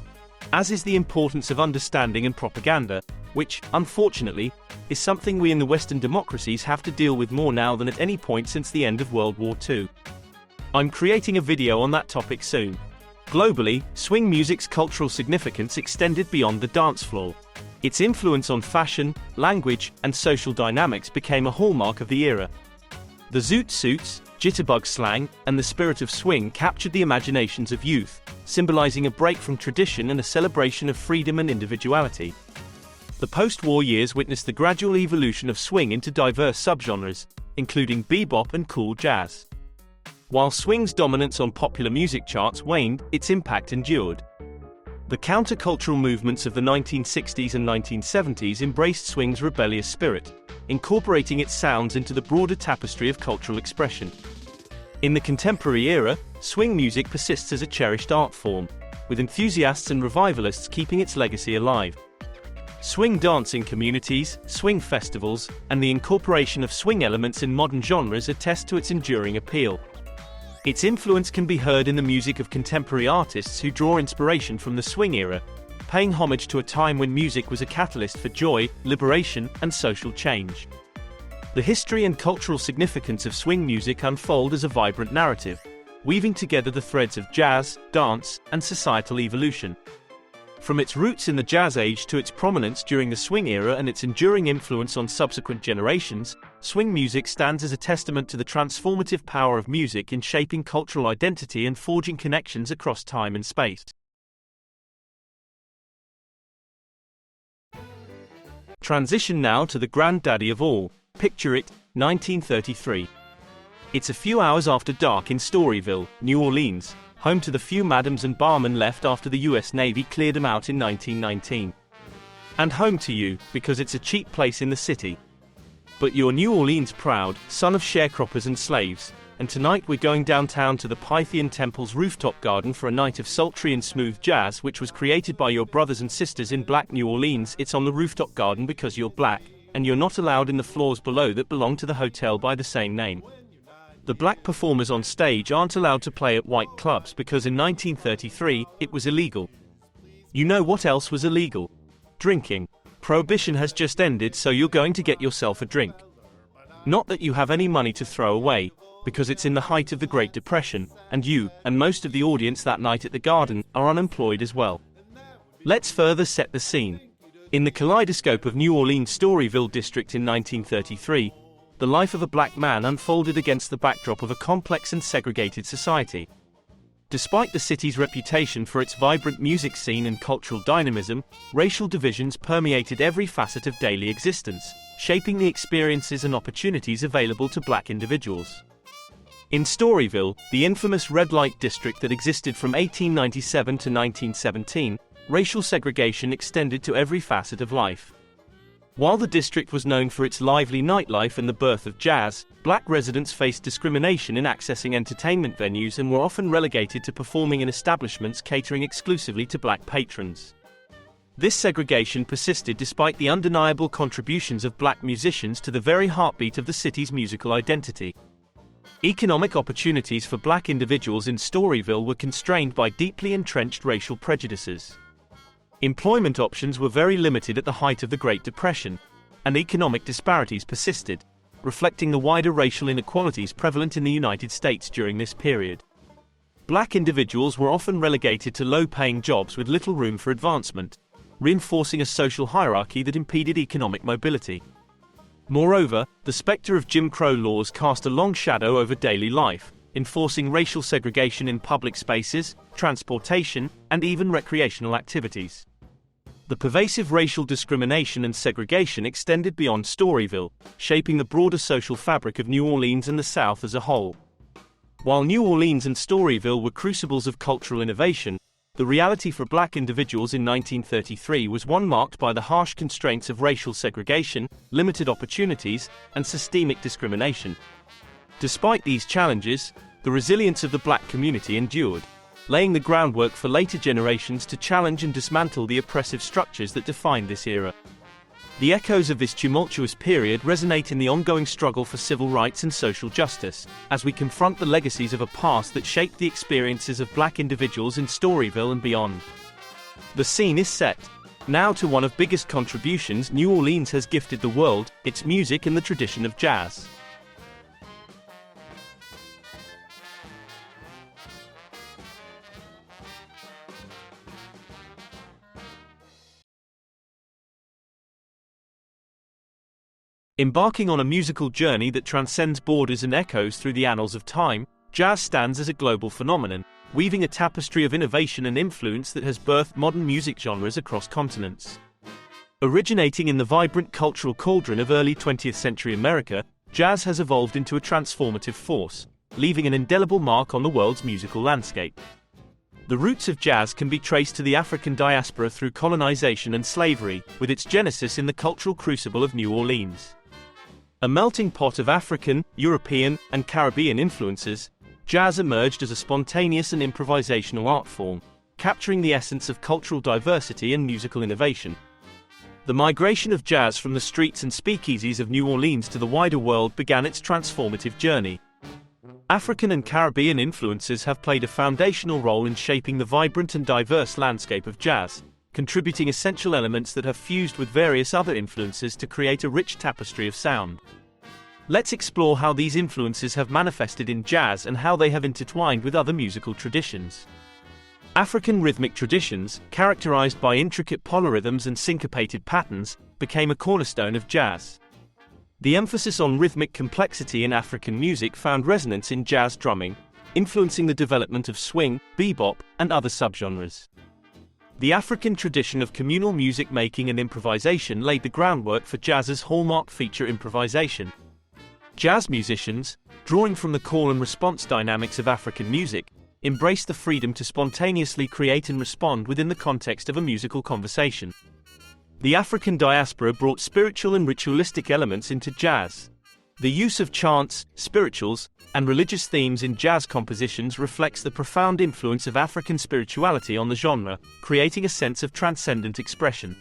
As is the importance of understanding and propaganda, which, unfortunately, is something we in the Western democracies have to deal with more now than at any point since the end of World War II. I'm creating a video on that topic soon. Globally, swing music's cultural significance extended beyond the dance floor. Its influence on fashion, language, and social dynamics became a hallmark of the era. The zoot suits, jitterbug slang, and the spirit of swing captured the imaginations of youth, symbolizing a break from tradition and a celebration of freedom and individuality. The post-war years witnessed the gradual evolution of swing into diverse subgenres, including bebop and cool jazz. While swing's dominance on popular music charts waned, its impact endured. The countercultural movements of the 1960s and 1970s embraced swing's rebellious spirit, incorporating its sounds into the broader tapestry of cultural expression. In the contemporary era, swing music persists as a cherished art form, with enthusiasts and revivalists keeping its legacy alive. Swing dancing communities, swing festivals, and the incorporation of swing elements in modern genres attest to its enduring appeal. Its influence can be heard in the music of contemporary artists who draw inspiration from the swing era, paying homage to a time when music was a catalyst for joy, liberation, and social change. The history and cultural significance of swing music unfold as a vibrant narrative, weaving together the threads of jazz, dance, and societal evolution. From its roots in the Jazz Age to its prominence during the swing era and its enduring influence on subsequent generations, swing music stands as a testament to the transformative power of music in shaping cultural identity and forging connections across time and space. Transition now to the granddaddy of all. Picture it, 1933. It's a few hours after dark in Storyville, New Orleans, home to the few madams and barmen left after the US Navy cleared them out in 1919. And home to you, because it's a cheap place in the city. But you're New Orleans proud, son of sharecroppers and slaves, and tonight we're going downtown to the Pythian Temple's rooftop garden for a night of sultry and smooth jazz which was created by your brothers and sisters in Black New Orleans. It's on the rooftop garden because you're black, and you're not allowed in the floors below that belong to the hotel by the same name. The black performers on stage aren't allowed to play at white clubs because in 1933, it was illegal. You know what else was illegal? Drinking. Prohibition has just ended, so you're going to get yourself a drink. Not that you have any money to throw away, because it's in the height of the Great Depression, and you, and most of the audience that night at the garden, are unemployed as well. Let's further set the scene. In the kaleidoscope of New Orleans' Storyville district in 1933, the life of a black man unfolded against the backdrop of a complex and segregated society. Despite the city's reputation for its vibrant music scene and cultural dynamism, racial divisions permeated every facet of daily existence, shaping the experiences and opportunities available to black individuals. In Storyville, the infamous red light district that existed from 1897 to 1917, racial segregation extended to every facet of life. While the district was known for its lively nightlife and the birth of jazz, black residents faced discrimination in accessing entertainment venues and were often relegated to performing in establishments catering exclusively to black patrons. This segregation persisted despite the undeniable contributions of black musicians to the very heartbeat of the city's musical identity. Economic opportunities for black individuals in Storyville were constrained by deeply entrenched racial prejudices. Employment options were very limited at the height of the Great Depression, and economic disparities persisted, reflecting the wider racial inequalities prevalent in the United States during this period. Black individuals were often relegated to low-paying jobs with little room for advancement, reinforcing a social hierarchy that impeded economic mobility. Moreover, the specter of Jim Crow laws cast a long shadow over daily life, enforcing racial segregation in public spaces, transportation, and even recreational activities. The pervasive racial discrimination and segregation extended beyond Storyville, shaping the broader social fabric of New Orleans and the South as a whole. While New Orleans and Storyville were crucibles of cultural innovation, the reality for black individuals in 1933 was one marked by the harsh constraints of racial segregation, limited opportunities, and systemic discrimination. Despite these challenges, the resilience of the black community endured, laying the groundwork for later generations to challenge and dismantle the oppressive structures that defined this era. The echoes of this tumultuous period resonate in the ongoing struggle for civil rights and social justice, as we confront the legacies of a past that shaped the experiences of black individuals in Storyville and beyond. The scene is set now to one of the biggest contributions New Orleans has gifted the world, its music and the tradition of jazz. Embarking on a musical journey that transcends borders and echoes through the annals of time, jazz stands as a global phenomenon, weaving a tapestry of innovation and influence that has birthed modern music genres across continents. Originating in the vibrant cultural cauldron of early 20th century America, jazz has evolved into a transformative force, leaving an indelible mark on the world's musical landscape. The roots of jazz can be traced to the African diaspora through colonization and slavery, with its genesis in the cultural crucible of New Orleans. A melting pot of African, European, and Caribbean influences, jazz emerged as a spontaneous and improvisational art form, capturing the essence of cultural diversity and musical innovation. The migration of jazz from the streets and speakeasies of New Orleans to the wider world began its transformative journey. African and Caribbean influences have played a foundational role in shaping the vibrant and diverse landscape of jazz, contributing essential elements that have fused with various other influences to create a rich tapestry of sound. Let's explore how these influences have manifested in jazz and how they have intertwined with other musical traditions. African rhythmic traditions, characterized by intricate polyrhythms and syncopated patterns, became a cornerstone of jazz. The emphasis on rhythmic complexity in African music found resonance in jazz drumming, influencing the development of swing, bebop, and other subgenres. The African tradition of communal music making and improvisation laid the groundwork for jazz's hallmark feature, improvisation. Jazz musicians, drawing from the call and response dynamics of African music, embraced the freedom to spontaneously create and respond within the context of a musical conversation. The African diaspora brought spiritual and ritualistic elements into jazz. The use of chants, spirituals, and religious themes in jazz compositions reflects the profound influence of African spirituality on the genre, creating a sense of transcendent expression.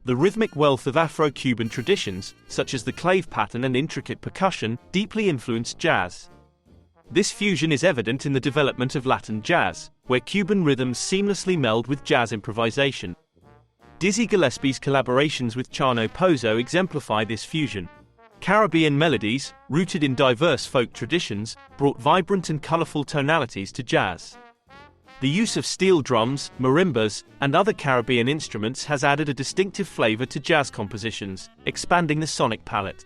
The rhythmic wealth of Afro-Cuban traditions, such as the clave pattern and intricate percussion, deeply influenced jazz. This fusion is evident in the development of Latin jazz, where Cuban rhythms seamlessly meld with jazz improvisation. Dizzy Gillespie's collaborations with Chano Pozo exemplify this fusion. Caribbean melodies, rooted in diverse folk traditions, brought vibrant and colorful tonalities to jazz. The use of steel drums, marimbas, and other Caribbean instruments has added a distinctive flavor to jazz compositions, expanding the sonic palette.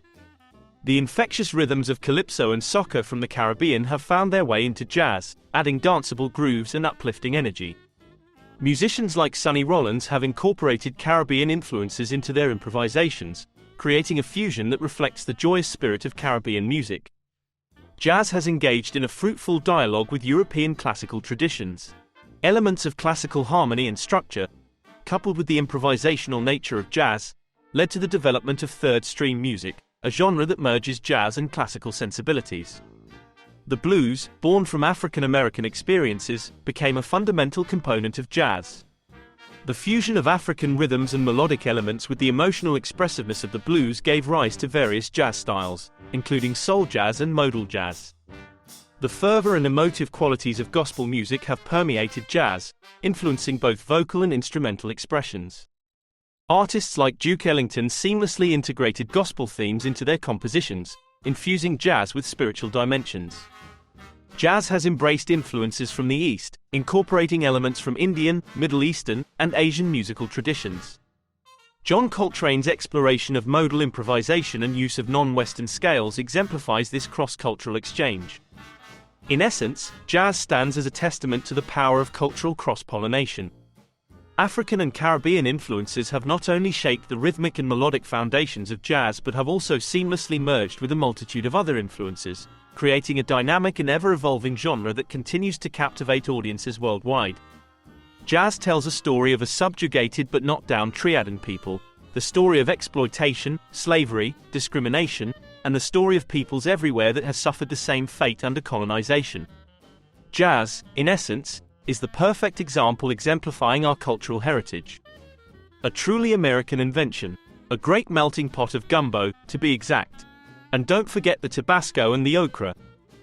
The infectious rhythms of calypso and soca from the Caribbean have found their way into jazz, adding danceable grooves and uplifting energy. Musicians like Sonny Rollins have incorporated Caribbean influences into their improvisations, creating a fusion that reflects the joyous spirit of Caribbean music. Jazz has engaged in a fruitful dialogue with European classical traditions. Elements of classical harmony and structure, coupled with the improvisational nature of jazz, led to the development of third-stream music, a genre that merges jazz and classical sensibilities. The blues, born from African American experiences, became a fundamental component of jazz. The fusion of African rhythms and melodic elements with the emotional expressiveness of the blues gave rise to various jazz styles, including soul jazz and modal jazz. The fervor and emotive qualities of gospel music have permeated jazz, influencing both vocal and instrumental expressions. Artists like Duke Ellington seamlessly integrated gospel themes into their compositions, infusing jazz with spiritual dimensions. Jazz has embraced influences from the East, incorporating elements from Indian, Middle Eastern, and Asian musical traditions. John Coltrane's exploration of modal improvisation and use of non-Western scales exemplifies this cross-cultural exchange. In essence, jazz stands as a testament to the power of cultural cross-pollination. African and Caribbean influences have not only shaped the rhythmic and melodic foundations of jazz but have also seamlessly merged with a multitude of other influences, creating a dynamic and ever-evolving genre that continues to captivate audiences worldwide. Jazz tells a story of a subjugated but not down triadan people, the story of exploitation, slavery, discrimination, and the story of peoples everywhere that has suffered the same fate under colonization. Jazz, in essence, is the perfect example exemplifying our cultural heritage. A truly American invention, a great melting pot of gumbo, to be exact. And don't forget the Tabasco and the okra.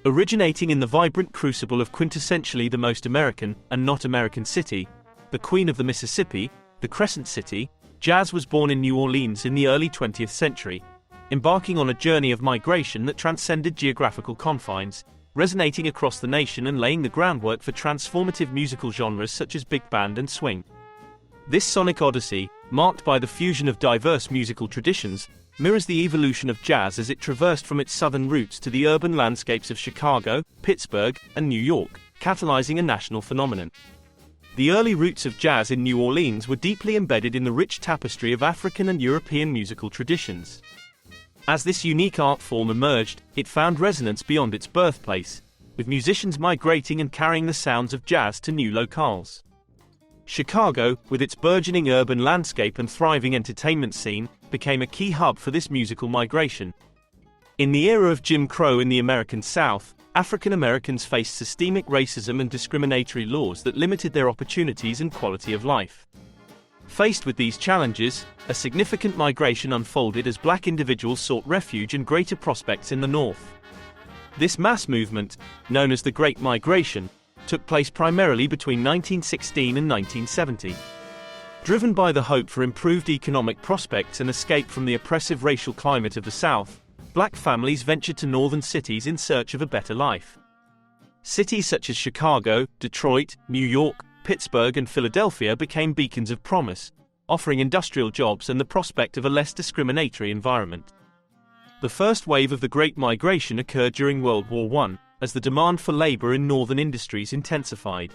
Originating in the vibrant crucible of quintessentially the most American and not American city, the Queen of the Mississippi, the Crescent City, jazz was born in New Orleans in the early 20th century, embarking on a journey of migration that transcended geographical confines, resonating across the nation and laying the groundwork for transformative musical genres such as big band and swing. This sonic odyssey, marked by the fusion of diverse musical traditions, mirrors the evolution of jazz as it traversed from its southern roots to the urban landscapes of Chicago, Pittsburgh, and New York, catalyzing a national phenomenon. The early roots of jazz in New Orleans were deeply embedded in the rich tapestry of African and European musical traditions. As this unique art form emerged, it found resonance beyond its birthplace, with musicians migrating and carrying the sounds of jazz to new locales. Chicago, with its burgeoning urban landscape and thriving entertainment scene, became a key hub for this musical migration. In the era of Jim Crow in the American South, African Americans faced systemic racism and discriminatory laws that limited their opportunities and quality of life. Faced with these challenges, a significant migration unfolded as black individuals sought refuge and greater prospects in the North. This mass movement, known as the Great Migration, took place primarily between 1916 and 1970. Driven by the hope for improved economic prospects and escape from the oppressive racial climate of the South, black families ventured to northern cities in search of a better life. Cities such as Chicago, Detroit, New York, Pittsburgh, and Philadelphia became beacons of promise, offering industrial jobs and the prospect of a less discriminatory environment. The first wave of the Great Migration occurred during World War I, as the demand for labor in northern industries intensified.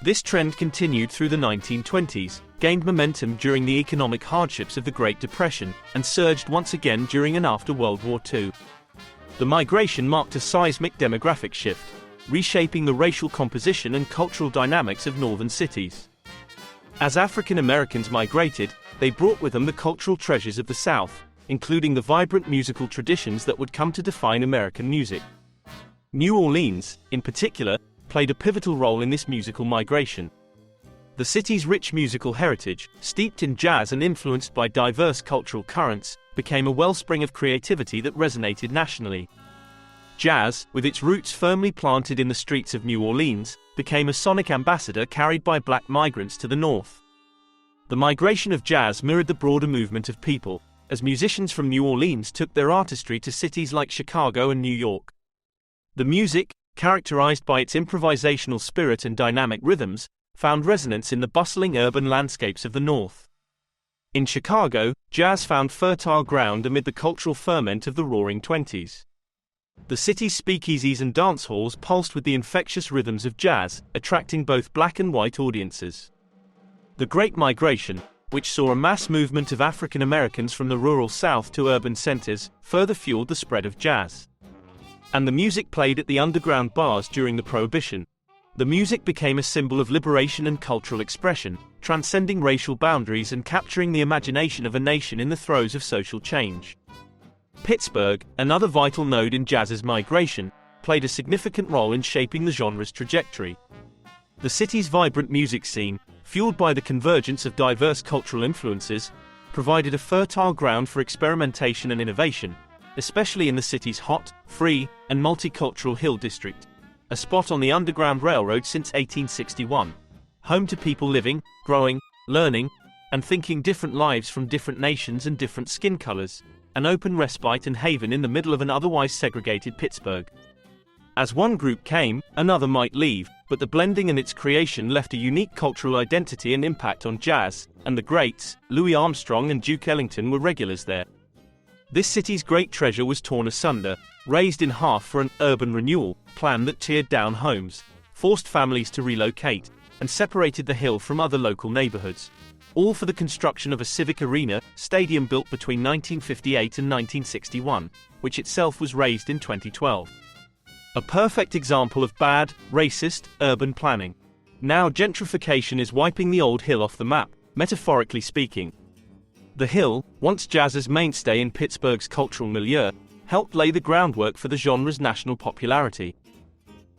This trend continued through the 1920s, gained momentum during the economic hardships of the Great Depression, and surged once again during and after World War II. The migration marked a seismic demographic shift, reshaping the racial composition and cultural dynamics of northern cities. As African Americans migrated, they brought with them the cultural treasures of the South, including the vibrant musical traditions that would come to define American music. New Orleans, in particular, played a pivotal role in this musical migration. The city's rich musical heritage, steeped in jazz and influenced by diverse cultural currents, became a wellspring of creativity that resonated nationally. Jazz, with its roots firmly planted in the streets of New Orleans, became a sonic ambassador carried by black migrants to the north. The migration of jazz mirrored the broader movement of people, as musicians from New Orleans took their artistry to cities like Chicago and New York. The music, characterized by its improvisational spirit and dynamic rhythms, found resonance in the bustling urban landscapes of the North. In Chicago, jazz found fertile ground amid the cultural ferment of the Roaring Twenties. The city's speakeasies and dance halls pulsed with the infectious rhythms of jazz, attracting both black and white audiences. The Great Migration, which saw a mass movement of African Americans from the rural South to urban centers, further fueled the spread of jazz. And the music played at the underground bars during the Prohibition. The music became a symbol of liberation and cultural expression, transcending racial boundaries and capturing the imagination of a nation in the throes of social change. Pittsburgh, another vital node in jazz's migration, played a significant role in shaping the genre's trajectory. The city's vibrant music scene, fueled by the convergence of diverse cultural influences, provided a fertile ground for experimentation and innovation, especially in the city's hot, free, and multicultural Hill District, a spot on the Underground Railroad since 1861, home to people living, growing, learning, and thinking different lives from different nations and different skin colors, an open respite and haven in the middle of an otherwise segregated Pittsburgh. As one group came, another might leave, but the blending and its creation left a unique cultural identity and impact on jazz, and the greats, Louis Armstrong and Duke Ellington, were regulars there. This city's great treasure was torn asunder, raised in half for an urban renewal plan that teared down homes, forced families to relocate, and separated the Hill from other local neighborhoods, all for the construction of a civic arena stadium built between 1958 and 1961, which itself was razed in 2012. A perfect example of bad, racist, urban planning. Now gentrification is wiping the old hill off the map, metaphorically speaking. The Hill, once jazz's mainstay in Pittsburgh's cultural milieu, helped lay the groundwork for the genre's national popularity.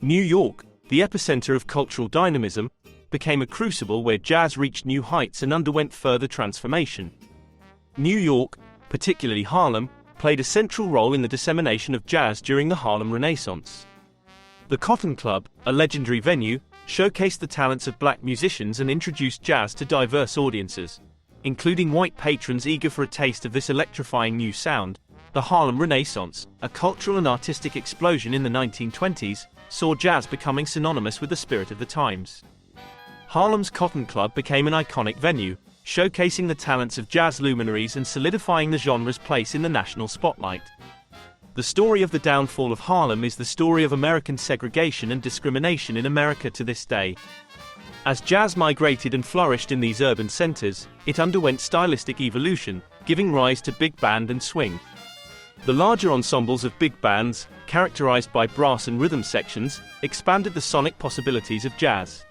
New York, the epicenter of cultural dynamism, became a crucible where jazz reached new heights and underwent further transformation. New York, particularly Harlem, played a central role in the dissemination of jazz during the Harlem Renaissance. The Cotton Club, a legendary venue, showcased the talents of black musicians and introduced jazz to diverse audiences, including white patrons eager for a taste of this electrifying new sound. The Harlem Renaissance, a cultural and artistic explosion in the 1920s, saw jazz becoming synonymous with the spirit of the times. Harlem's Cotton Club became an iconic venue, showcasing the talents of jazz luminaries and solidifying the genre's place in the national spotlight. The story of the downfall of Harlem is the story of American segregation and discrimination in America to this day. As jazz migrated and flourished in these urban centers, it underwent stylistic evolution, giving rise to big band and swing. The larger ensembles of big bands, characterized by brass and rhythm sections, expanded the sonic possibilities of jazz.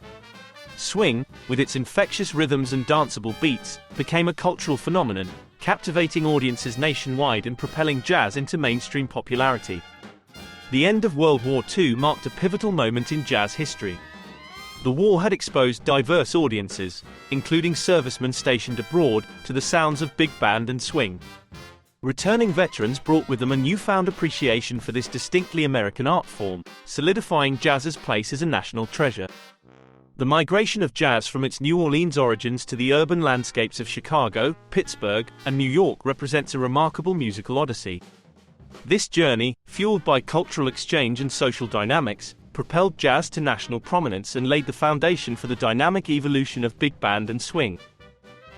Swing, with its infectious rhythms and danceable beats, became a cultural phenomenon, captivating audiences nationwide and propelling jazz into mainstream popularity. The end of World War II marked a pivotal moment in jazz history. The war had exposed diverse audiences, including servicemen stationed abroad, to the sounds of big band and swing. Returning veterans brought with them a newfound appreciation for this distinctly American art form, solidifying jazz's place as a national treasure. The migration of jazz from its New Orleans origins to the urban landscapes of Chicago, Pittsburgh, and New York represents a remarkable musical odyssey. This journey, fueled by cultural exchange and social dynamics, propelled jazz to national prominence and laid the foundation for the dynamic evolution of big band and swing.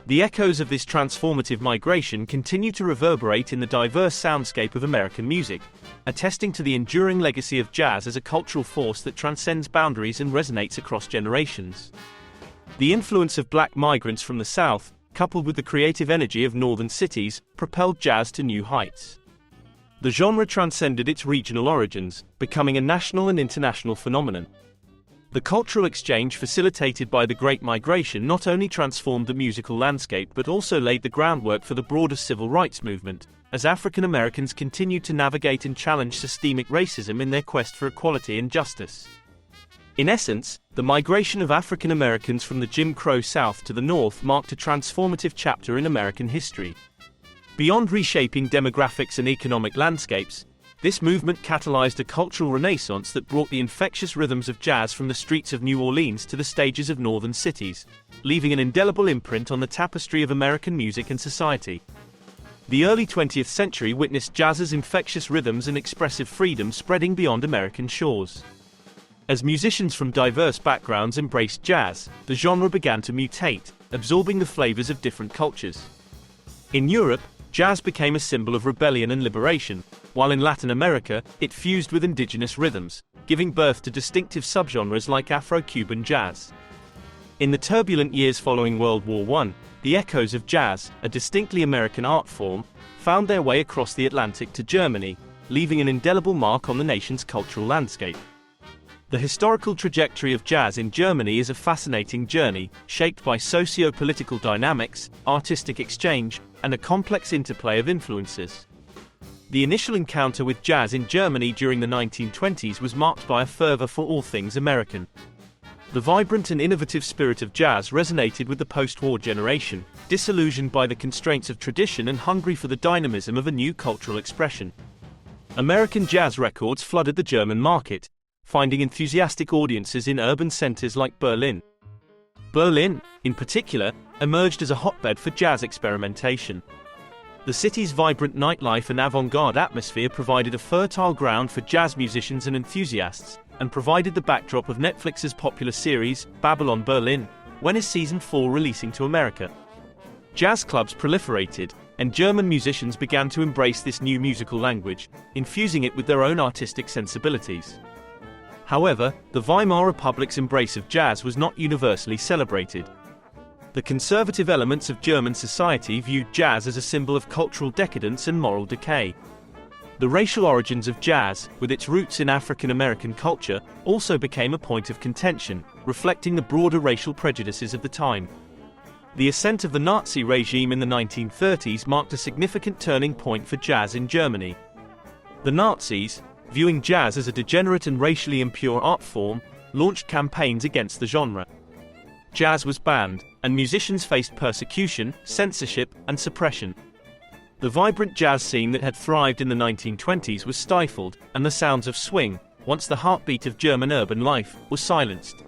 The echoes of this transformative migration continue to reverberate in the diverse soundscape of American music, attesting to the enduring legacy of jazz as a cultural force that transcends boundaries and resonates across generations. The influence of black migrants from the South, coupled with the creative energy of northern cities, propelled jazz to new heights. The genre transcended its regional origins, becoming a national and international phenomenon. The cultural exchange facilitated by the Great Migration not only transformed the musical landscape but also laid the groundwork for the broader civil rights movement, as African Americans continued to navigate and challenge systemic racism in their quest for equality and justice. In essence, the migration of African Americans from the Jim Crow South to the North marked a transformative chapter in American history. Beyond reshaping demographics and economic landscapes, this movement catalyzed a cultural renaissance that brought the infectious rhythms of jazz from the streets of New Orleans to the stages of northern cities, leaving an indelible imprint on the tapestry of American music and society. The early 20th century witnessed jazz's infectious rhythms and expressive freedom spreading beyond American shores. As musicians from diverse backgrounds embraced jazz, the genre began to mutate, absorbing the flavors of different cultures. In Europe, jazz became a symbol of rebellion and liberation, while in Latin America, it fused with indigenous rhythms, giving birth to distinctive subgenres like Afro-Cuban jazz. In the turbulent years following World War I, the echoes of jazz, a distinctly American art form, found their way across the Atlantic to Germany, leaving an indelible mark on the nation's cultural landscape. The historical trajectory of jazz in Germany is a fascinating journey, shaped by socio-political dynamics, artistic exchange, and a complex interplay of influences. The initial encounter with jazz in Germany during the 1920s was marked by a fervor for all things American. The vibrant and innovative spirit of jazz resonated with the post-war generation, disillusioned by the constraints of tradition and hungry for the dynamism of a new cultural expression. American jazz records flooded the German market, finding enthusiastic audiences in urban centers like Berlin. Berlin, in particular, emerged as a hotbed for jazz experimentation. The city's vibrant nightlife and avant-garde atmosphere provided a fertile ground for jazz musicians and enthusiasts, and provided the backdrop of Netflix's popular series, Babylon Berlin, when is Season 4 releasing to America. Jazz clubs proliferated, and German musicians began to embrace this new musical language, infusing it with their own artistic sensibilities. However, the Weimar Republic's embrace of jazz was not universally celebrated. The conservative elements of German society viewed jazz as a symbol of cultural decadence and moral decay. The racial origins of jazz, with its roots in African American culture, also became a point of contention, reflecting the broader racial prejudices of the time. The ascent of the Nazi regime in the 1930s marked a significant turning point for jazz in Germany. The Nazis, viewing jazz as a degenerate and racially impure art form, launched campaigns against the genre. Jazz was banned, and musicians faced persecution, censorship, and suppression. The vibrant jazz scene that had thrived in the 1920s was stifled, and the sounds of swing, once the heartbeat of German urban life, was silenced.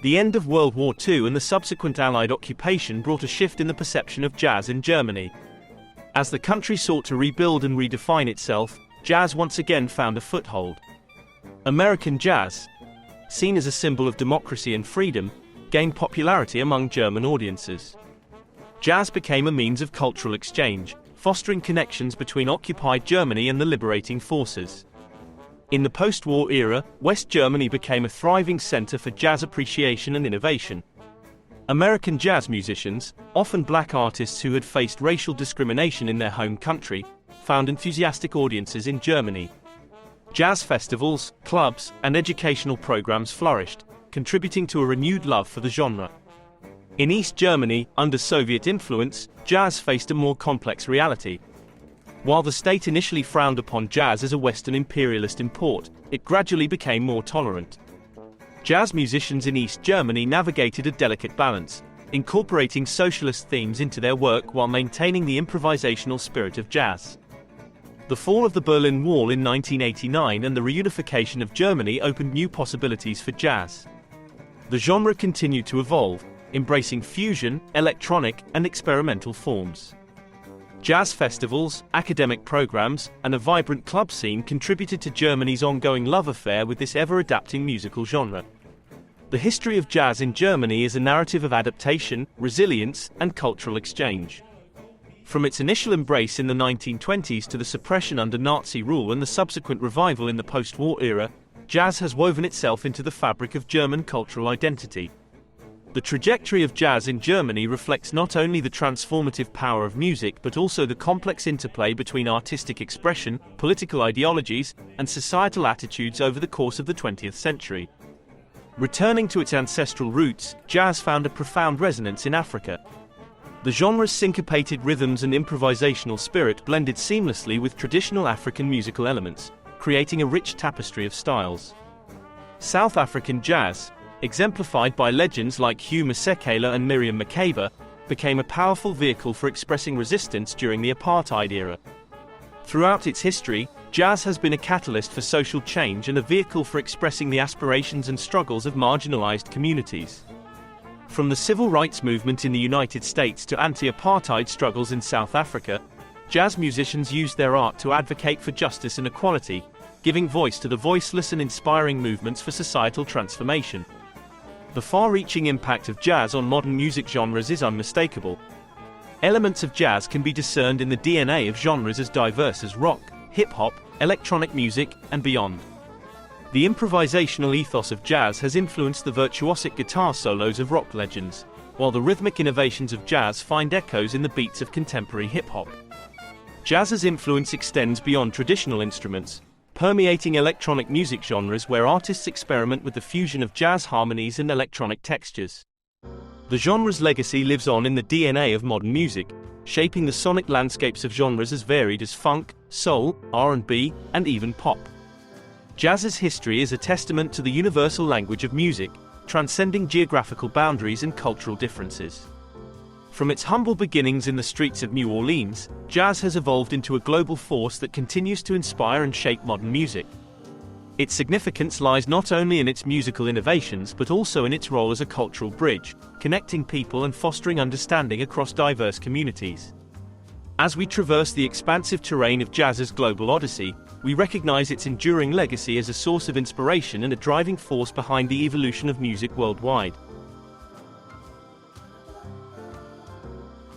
The end of World War II and the subsequent Allied occupation brought a shift in the perception of jazz in Germany. As the country sought to rebuild and redefine itself, jazz once again found a foothold. American jazz, seen as a symbol of democracy and freedom, gained popularity among German audiences. Jazz became a means of cultural exchange, fostering connections between occupied Germany and the liberating forces. In the post-war era, West Germany became a thriving center for jazz appreciation and innovation. American jazz musicians, often black artists who had faced racial discrimination in their home country, found enthusiastic audiences in Germany. Jazz festivals, clubs, and educational programs flourished, contributing to a renewed love for the genre. In East Germany, under Soviet influence, jazz faced a more complex reality. While the state initially frowned upon jazz as a Western imperialist import, it gradually became more tolerant. Jazz musicians in East Germany navigated a delicate balance, incorporating socialist themes into their work while maintaining the improvisational spirit of jazz. The fall of the Berlin Wall in 1989 and the reunification of Germany opened new possibilities for jazz. The genre continued to evolve, embracing fusion, electronic, and experimental forms. Jazz festivals, academic programs, and a vibrant club scene contributed to Germany's ongoing love affair with this ever-adapting musical genre. The history of jazz in Germany is a narrative of adaptation, resilience, and cultural exchange. From its initial embrace in the 1920s to the suppression under Nazi rule and the subsequent revival in the post-war era, jazz has woven itself into the fabric of German cultural identity. The trajectory of jazz in Germany reflects not only the transformative power of music but also the complex interplay between artistic expression, political ideologies, and societal attitudes over the course of the 20th century. Returning to its ancestral roots, jazz found a profound resonance in Africa. The genre's syncopated rhythms and improvisational spirit blended seamlessly with traditional African musical elements, creating a rich tapestry of styles. South African jazz, exemplified by legends like Hugh Masekela and Miriam Makeba, became a powerful vehicle for expressing resistance during the apartheid era. Throughout its history, jazz has been a catalyst for social change and a vehicle for expressing the aspirations and struggles of marginalized communities. From the civil rights movement in the United States to anti-apartheid struggles in South Africa, jazz musicians used their art to advocate for justice and equality, giving voice to the voiceless and inspiring movements for societal transformation. The far-reaching impact of jazz on modern music genres is unmistakable. Elements of jazz can be discerned in the DNA of genres as diverse as rock, hip-hop, electronic music, and beyond. The improvisational ethos of jazz has influenced the virtuosic guitar solos of rock legends, while the rhythmic innovations of jazz find echoes in the beats of contemporary hip-hop. Jazz's influence extends beyond traditional instruments, permeating electronic music genres where artists experiment with the fusion of jazz harmonies and electronic textures. The genre's legacy lives on in the DNA of modern music, shaping the sonic landscapes of genres as varied as funk, soul, R&B, and even pop. Jazz's history is a testament to the universal language of music, transcending geographical boundaries and cultural differences. From its humble beginnings in the streets of New Orleans, jazz has evolved into a global force that continues to inspire and shape modern music. Its significance lies not only in its musical innovations but also in its role as a cultural bridge, connecting people and fostering understanding across diverse communities. As we traverse the expansive terrain of jazz's global odyssey, we recognize its enduring legacy as a source of inspiration and a driving force behind the evolution of music worldwide.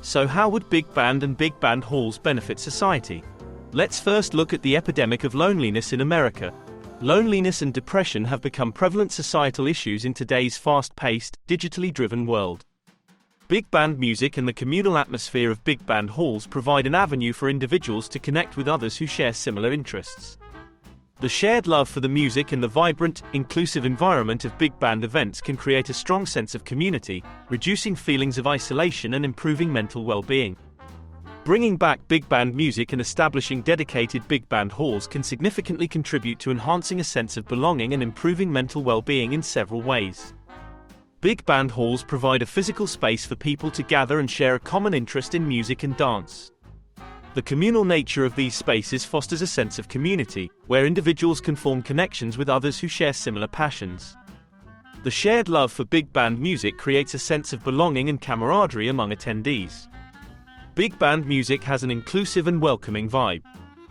So how would big band and big band halls benefit society? Let's first look at the epidemic of loneliness in America. Loneliness and depression have become prevalent societal issues in today's fast-paced, digitally driven world. Big band music and the communal atmosphere of big band halls provide an avenue for individuals to connect with others who share similar interests. The shared love for the music and the vibrant, inclusive environment of big band events can create a strong sense of community, reducing feelings of isolation and improving mental well-being. Bringing back big band music and establishing dedicated big band halls can significantly contribute to enhancing a sense of belonging and improving mental well-being in several ways. Big band halls provide a physical space for people to gather and share a common interest in music and dance. The communal nature of these spaces fosters a sense of community, where individuals can form connections with others who share similar passions. The shared love for big band music creates a sense of belonging and camaraderie among attendees. Big band music has an inclusive and welcoming vibe.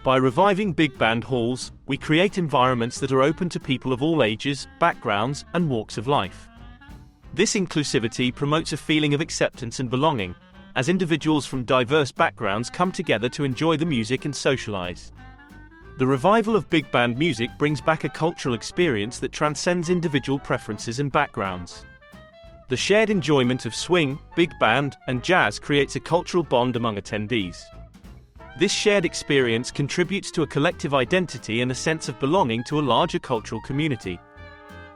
By reviving big band halls, we create environments that are open to people of all ages, backgrounds, and walks of life. This inclusivity promotes a feeling of acceptance and belonging, as individuals from diverse backgrounds come together to enjoy the music and socialize. The revival of big band music brings back a cultural experience that transcends individual preferences and backgrounds. The shared enjoyment of swing, big band, and jazz creates a cultural bond among attendees. This shared experience contributes to a collective identity and a sense of belonging to a larger cultural community.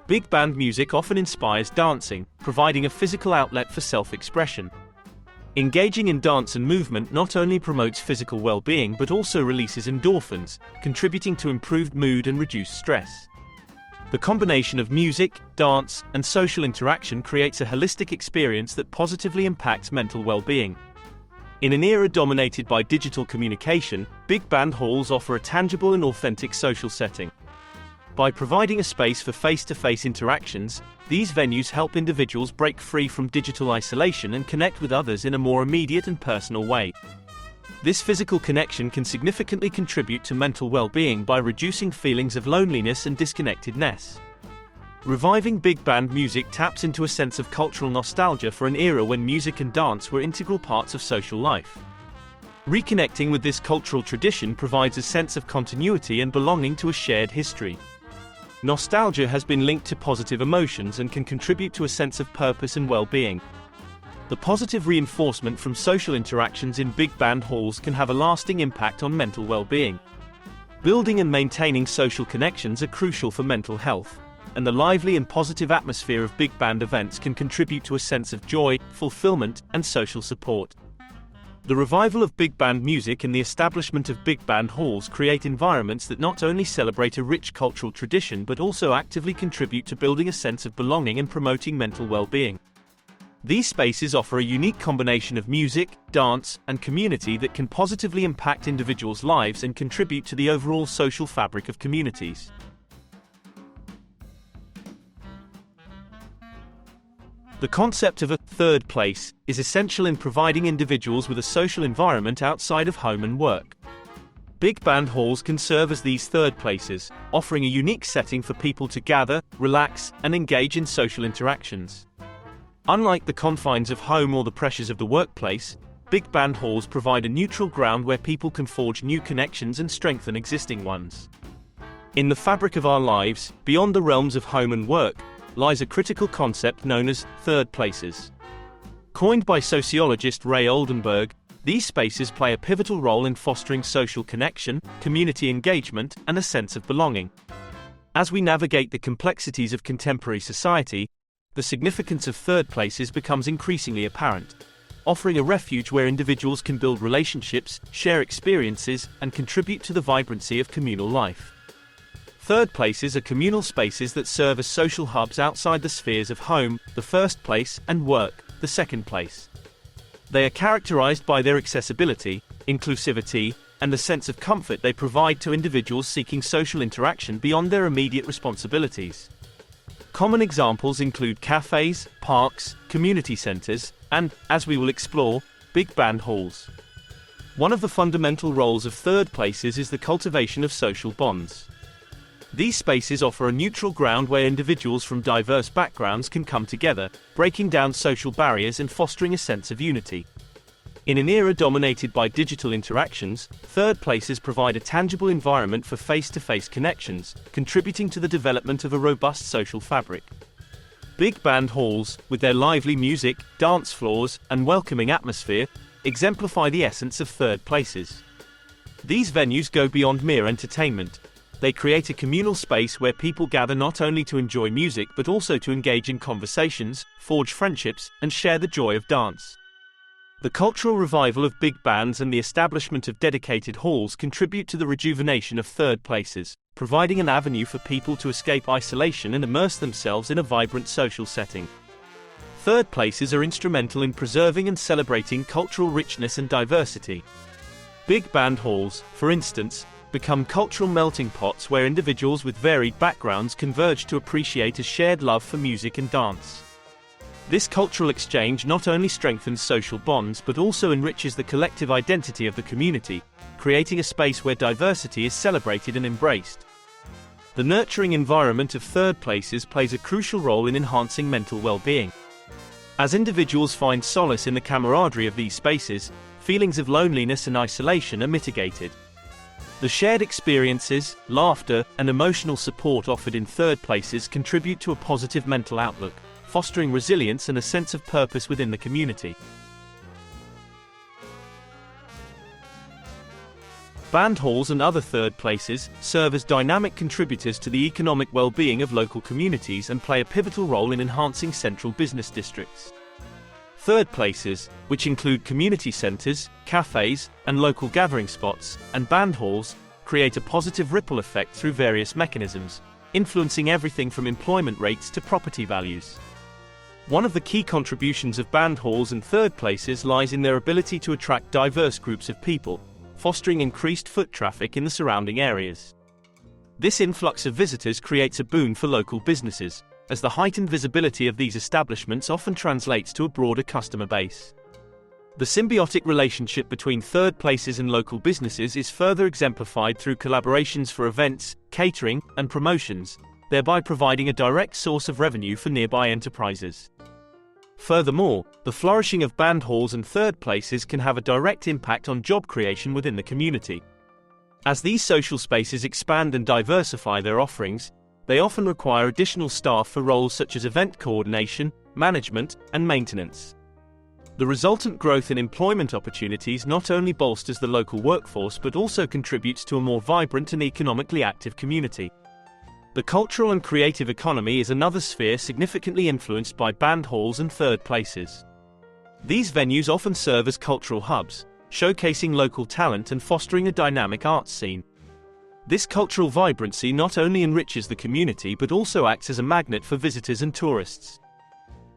Big band music often inspires dancing, providing a physical outlet for self-expression. Engaging in dance and movement not only promotes physical well-being but also releases endorphins, contributing to improved mood and reduced stress. The combination of music, dance, and social interaction creates a holistic experience that positively impacts mental well-being. In an era dominated by digital communication, big band halls offer a tangible and authentic social setting. By providing a space for face-to-face interactions, these venues help individuals break free from digital isolation and connect with others in a more immediate and personal way. This physical connection can significantly contribute to mental well-being by reducing feelings of loneliness and disconnectedness. Reviving big band music taps into a sense of cultural nostalgia for an era when music and dance were integral parts of social life. Reconnecting with this cultural tradition provides a sense of continuity and belonging to a shared history. Nostalgia has been linked to positive emotions and can contribute to a sense of purpose and well-being. The positive reinforcement from social interactions in big band halls can have a lasting impact on mental well-being. Building and maintaining social connections are crucial for mental health, and the lively and positive atmosphere of big band events can contribute to a sense of joy, fulfillment, and social support. The revival of big band music and the establishment of big band halls create environments that not only celebrate a rich cultural tradition but also actively contribute to building a sense of belonging and promoting mental well-being. These spaces offer a unique combination of music, dance, and community that can positively impact individuals' lives and contribute to the overall social fabric of communities. The concept of a third place is essential in providing individuals with a social environment outside of home and work. Big band halls can serve as these third places, offering a unique setting for people to gather, relax, and engage in social interactions. Unlike the confines of home or the pressures of the workplace, big band halls provide a neutral ground where people can forge new connections and strengthen existing ones. In the fabric of our lives, beyond the realms of home and work, lies a critical concept known as third places. Coined by sociologist Ray Oldenburg, these spaces play a pivotal role in fostering social connection, community engagement, and a sense of belonging. As we navigate the complexities of contemporary society, the significance of third places becomes increasingly apparent, offering a refuge where individuals can build relationships, share experiences, and contribute to the vibrancy of communal life. Third places are communal spaces that serve as social hubs outside the spheres of home, the first place, and work, the second place. They are characterized by their accessibility, inclusivity, and the sense of comfort they provide to individuals seeking social interaction beyond their immediate responsibilities. Common examples include cafes, parks, community centers, and, as we will explore, big band halls. One of the fundamental roles of third places is the cultivation of social bonds. These spaces offer a neutral ground where individuals from diverse backgrounds can come together, breaking down social barriers and fostering a sense of unity. In an era dominated by digital interactions, third places provide a tangible environment for face-to-face connections, contributing to the development of a robust social fabric. Big band halls, with their lively music, dance floors, and welcoming atmosphere, exemplify the essence of third places. These venues go beyond mere entertainment. They create a communal space where people gather not only to enjoy music but also to engage in conversations, forge friendships, and share the joy of dance. The cultural revival of big bands and the establishment of dedicated halls contribute to the rejuvenation of third places, providing an avenue for people to escape isolation and immerse themselves in a vibrant social setting. Third places are instrumental in preserving and celebrating cultural richness and diversity. Big band halls, for instance, become cultural melting pots where individuals with varied backgrounds converge to appreciate a shared love for music and dance. This cultural exchange not only strengthens social bonds but also enriches the collective identity of the community, creating a space where diversity is celebrated and embraced. The nurturing environment of third places plays a crucial role in enhancing mental well-being. As individuals find solace in the camaraderie of these spaces, feelings of loneliness and isolation are mitigated. The shared experiences, laughter, and emotional support offered in third places contribute to a positive mental outlook, fostering resilience and a sense of purpose within the community. Band halls and other third places serve as dynamic contributors to the economic well-being of local communities and play a pivotal role in enhancing central business districts. Third places, which include community centers, cafes, and local gathering spots, and band halls, create a positive ripple effect through various mechanisms, influencing everything from employment rates to property values. One of the key contributions of band halls and third places lies in their ability to attract diverse groups of people, fostering increased foot traffic in the surrounding areas. This influx of visitors creates a boon for local businesses, as the heightened visibility of these establishments often translates to a broader customer base. The symbiotic relationship between third places and local businesses is further exemplified through collaborations for events, catering, and promotions, thereby providing a direct source of revenue for nearby enterprises. Furthermore, the flourishing of band halls and third places can have a direct impact on job creation within the community. As these social spaces expand and diversify their offerings, they often require additional staff for roles such as event coordination, management, and maintenance. The resultant growth in employment opportunities not only bolsters the local workforce but also contributes to a more vibrant and economically active community. The cultural and creative economy is another sphere significantly influenced by band halls and third places. These venues often serve as cultural hubs, showcasing local talent and fostering a dynamic arts scene. This cultural vibrancy not only enriches the community but also acts as a magnet for visitors and tourists.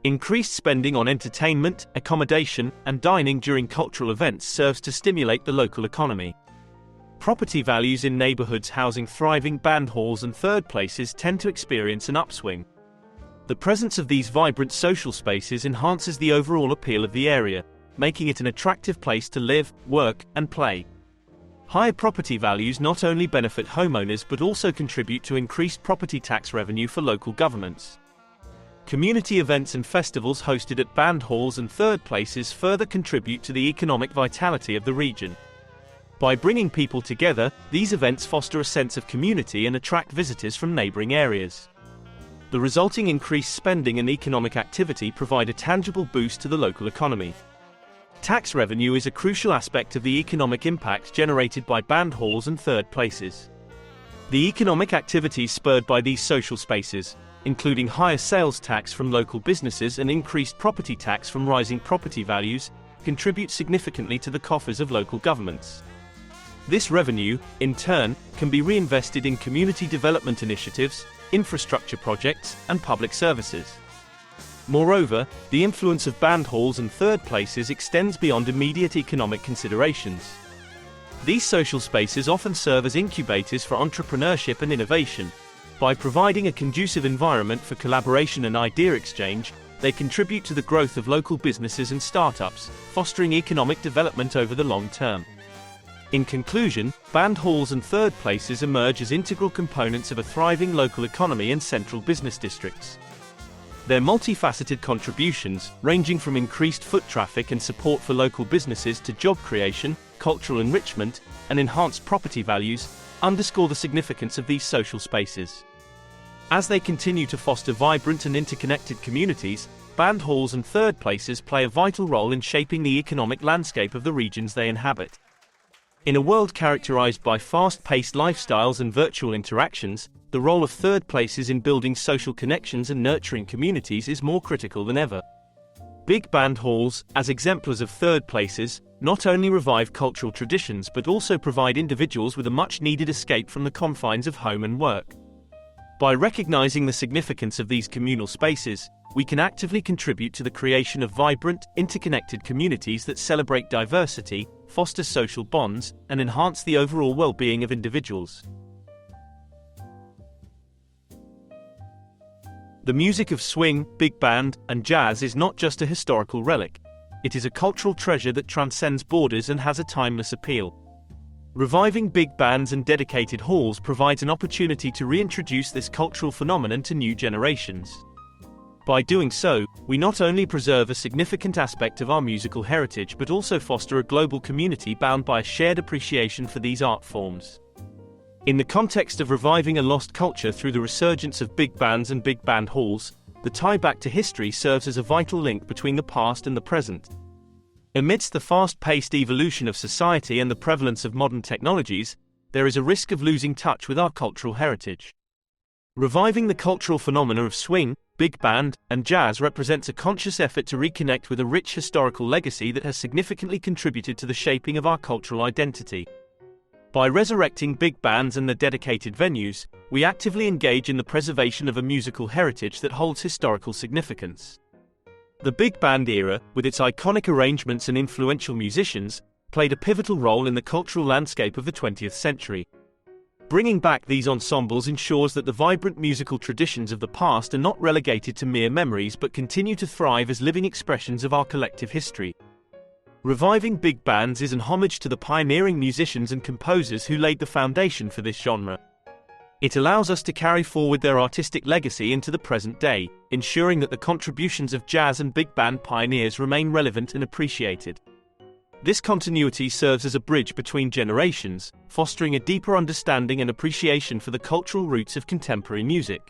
Increased spending on entertainment, accommodation, and dining during cultural events serves to stimulate the local economy. Property values in neighborhoods housing thriving band halls and third places tend to experience an upswing. The presence of these vibrant social spaces enhances the overall appeal of the area, making it an attractive place to live, work, and play. Higher property values not only benefit homeowners but also contribute to increased property tax revenue for local governments. Community events and festivals hosted at band halls and third places further contribute to the economic vitality of the region. By bringing people together, these events foster a sense of community and attract visitors from neighboring areas. The resulting increased spending and economic activity provide a tangible boost to the local economy. Tax revenue is a crucial aspect of the economic impact generated by band halls and third places. The economic activities spurred by these social spaces, including higher sales tax from local businesses and increased property tax from rising property values, contribute significantly to the coffers of local governments. This revenue, in turn, can be reinvested in community development initiatives, infrastructure projects, and public services. Moreover, the influence of band halls and third places extends beyond immediate economic considerations. These social spaces often serve as incubators for entrepreneurship and innovation. By providing a conducive environment for collaboration and idea exchange, they contribute to the growth of local businesses and startups, fostering economic development over the long term. In conclusion, band halls and third places emerge as integral components of a thriving local economy and central business districts. Their multifaceted contributions, ranging from increased foot traffic and support for local businesses to job creation, cultural enrichment, and enhanced property values, underscore the significance of these social spaces. As they continue to foster vibrant and interconnected communities, band halls and third places play a vital role in shaping the economic landscape of the regions they inhabit. In a world characterized by fast-paced lifestyles and virtual interactions, the role of third places in building social connections and nurturing communities is more critical than ever. Big band halls, as exemplars of third places, not only revive cultural traditions but also provide individuals with a much-needed escape from the confines of home and work. By recognizing the significance of these communal spaces, we can actively contribute to the creation of vibrant, interconnected communities that celebrate diversity, foster social bonds, and enhance the overall well-being of individuals. The music of swing, big band, and jazz is not just a historical relic. It is a cultural treasure that transcends borders and has a timeless appeal. Reviving big bands and dedicated halls provides an opportunity to reintroduce this cultural phenomenon to new generations. By doing so, we not only preserve a significant aspect of our musical heritage but also foster a global community bound by a shared appreciation for these art forms. In the context of reviving a lost culture through the resurgence of big bands and big band halls, the tie back to history serves as a vital link between the past and the present. Amidst the fast-paced evolution of society and the prevalence of modern technologies, there is a risk of losing touch with our cultural heritage. Reviving the cultural phenomena of swing, big band, and jazz represents a conscious effort to reconnect with a rich historical legacy that has significantly contributed to the shaping of our cultural identity. By resurrecting big bands and their dedicated venues, we actively engage in the preservation of a musical heritage that holds historical significance. The big band era, with its iconic arrangements and influential musicians, played a pivotal role in the cultural landscape of the 20th century. Bringing back these ensembles ensures that the vibrant musical traditions of the past are not relegated to mere memories but continue to thrive as living expressions of our collective history. Reviving big bands is an homage to the pioneering musicians and composers who laid the foundation for this genre. It allows us to carry forward their artistic legacy into the present day, ensuring that the contributions of jazz and big band pioneers remain relevant and appreciated. This continuity serves as a bridge between generations, fostering a deeper understanding and appreciation for the cultural roots of contemporary music.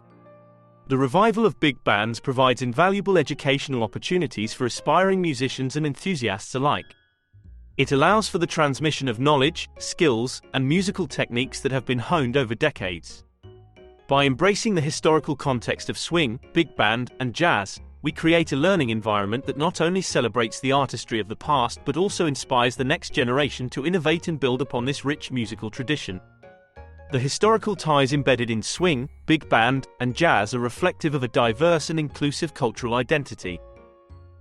The revival of big bands provides invaluable educational opportunities for aspiring musicians and enthusiasts alike. It allows for the transmission of knowledge, skills, and musical techniques that have been honed over decades. By embracing the historical context of swing, big band, and jazz, we create a learning environment that not only celebrates the artistry of the past but also inspires the next generation to innovate and build upon this rich musical tradition. The historical ties embedded in swing, big band, and jazz are reflective of a diverse and inclusive cultural identity.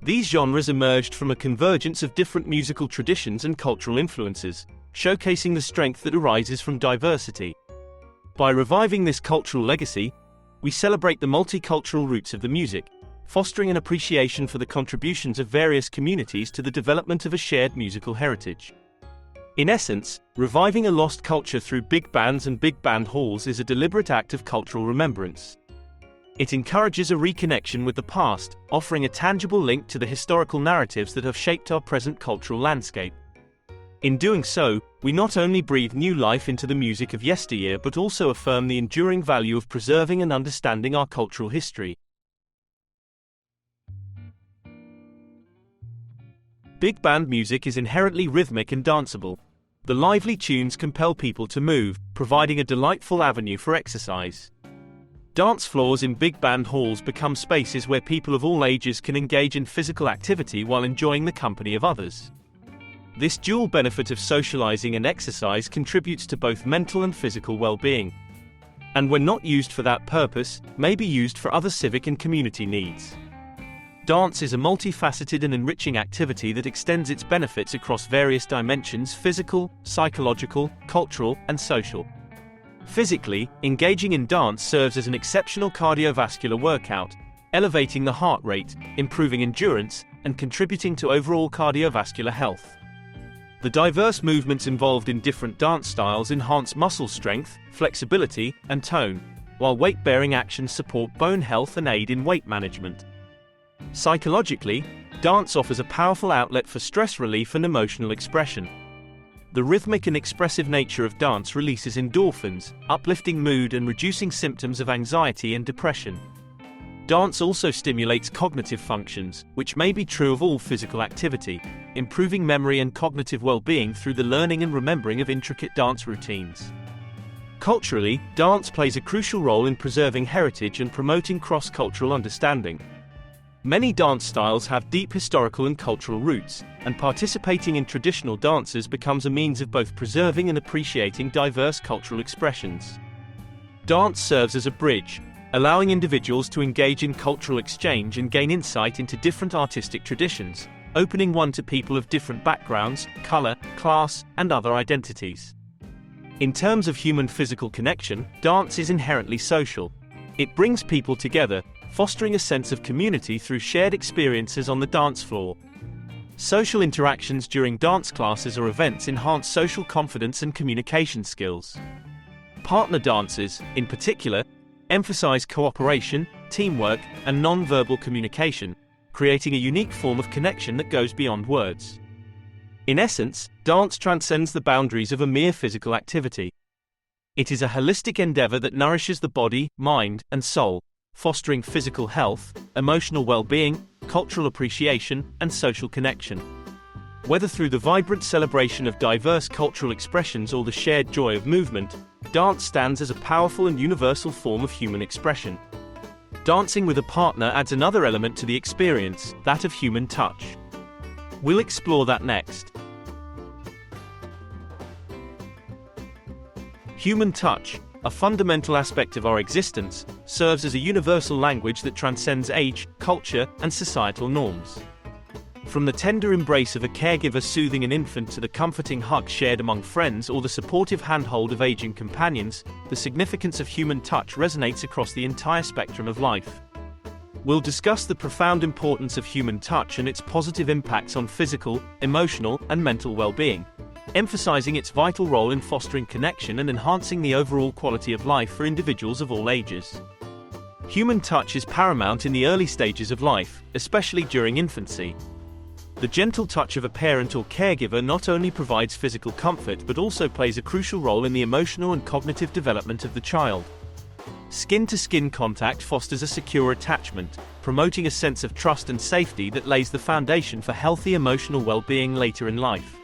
These genres emerged from a convergence of different musical traditions and cultural influences, showcasing the strength that arises from diversity. By reviving this cultural legacy, we celebrate the multicultural roots of the music, fostering an appreciation for the contributions of various communities to the development of a shared musical heritage. In essence, reviving a lost culture through big bands and big band halls is a deliberate act of cultural remembrance. It encourages a reconnection with the past, offering a tangible link to the historical narratives that have shaped our present cultural landscape. In doing so, we not only breathe new life into the music of yesteryear but also affirm the enduring value of preserving and understanding our cultural history. Big band music is inherently rhythmic and danceable. The lively tunes compel people to move, providing a delightful avenue for exercise. Dance floors in big band halls become spaces where people of all ages can engage in physical activity while enjoying the company of others. This dual benefit of socializing and exercise contributes to both mental and physical well-being. And when not used for that purpose, may be used for other civic and community needs. Dance is a multifaceted and enriching activity that extends its benefits across various dimensions: physical, psychological, cultural, and social. Physically, engaging in dance serves as an exceptional cardiovascular workout, elevating the heart rate, improving endurance, and contributing to overall cardiovascular health. The diverse movements involved in different dance styles enhance muscle strength, flexibility, and tone, while weight-bearing actions support bone health and aid in weight management. Psychologically, dance offers a powerful outlet for stress relief and emotional expression. The rhythmic and expressive nature of dance releases endorphins, uplifting mood and reducing symptoms of anxiety and depression. Dance also stimulates cognitive functions, which may be true of all physical activity, improving memory and cognitive well-being through the learning and remembering of intricate dance routines. Culturally, dance plays a crucial role in preserving heritage and promoting cross-cultural understanding. Many dance styles have deep historical and cultural roots, and participating in traditional dances becomes a means of both preserving and appreciating diverse cultural expressions. Dance serves as a bridge, allowing individuals to engage in cultural exchange and gain insight into different artistic traditions, opening one to people of different backgrounds, color, class, and other identities. In terms of human physical connection, dance is inherently social. It brings people together, fostering a sense of community through shared experiences on the dance floor. Social interactions during dance classes or events enhance social confidence and communication skills. Partner dances, in particular, emphasize cooperation, teamwork, and non-verbal communication, creating a unique form of connection that goes beyond words. In essence, dance transcends the boundaries of a mere physical activity. It is a holistic endeavor that nourishes the body, mind, and soul, fostering physical health, emotional well-being, cultural appreciation, and social connection. Whether through the vibrant celebration of diverse cultural expressions or the shared joy of movement, dance stands as a powerful and universal form of human expression. Dancing with a partner adds another element to the experience, that of human touch. We'll explore that next. Human touch, a fundamental aspect of our existence, serves as a universal language that transcends age, culture, and societal norms. From the tender embrace of a caregiver soothing an infant to the comforting hug shared among friends or the supportive handhold of aging companions, the significance of human touch resonates across the entire spectrum of life. We'll discuss the profound importance of human touch and its positive impacts on physical, emotional, and mental well-being, emphasizing its vital role in fostering connection and enhancing the overall quality of life for individuals of all ages. Human touch is paramount in the early stages of life, especially during infancy. The gentle touch of a parent or caregiver not only provides physical comfort but also plays a crucial role in the emotional and cognitive development of the child. Skin-to-skin contact fosters a secure attachment, promoting a sense of trust and safety that lays the foundation for healthy emotional well-being later in life.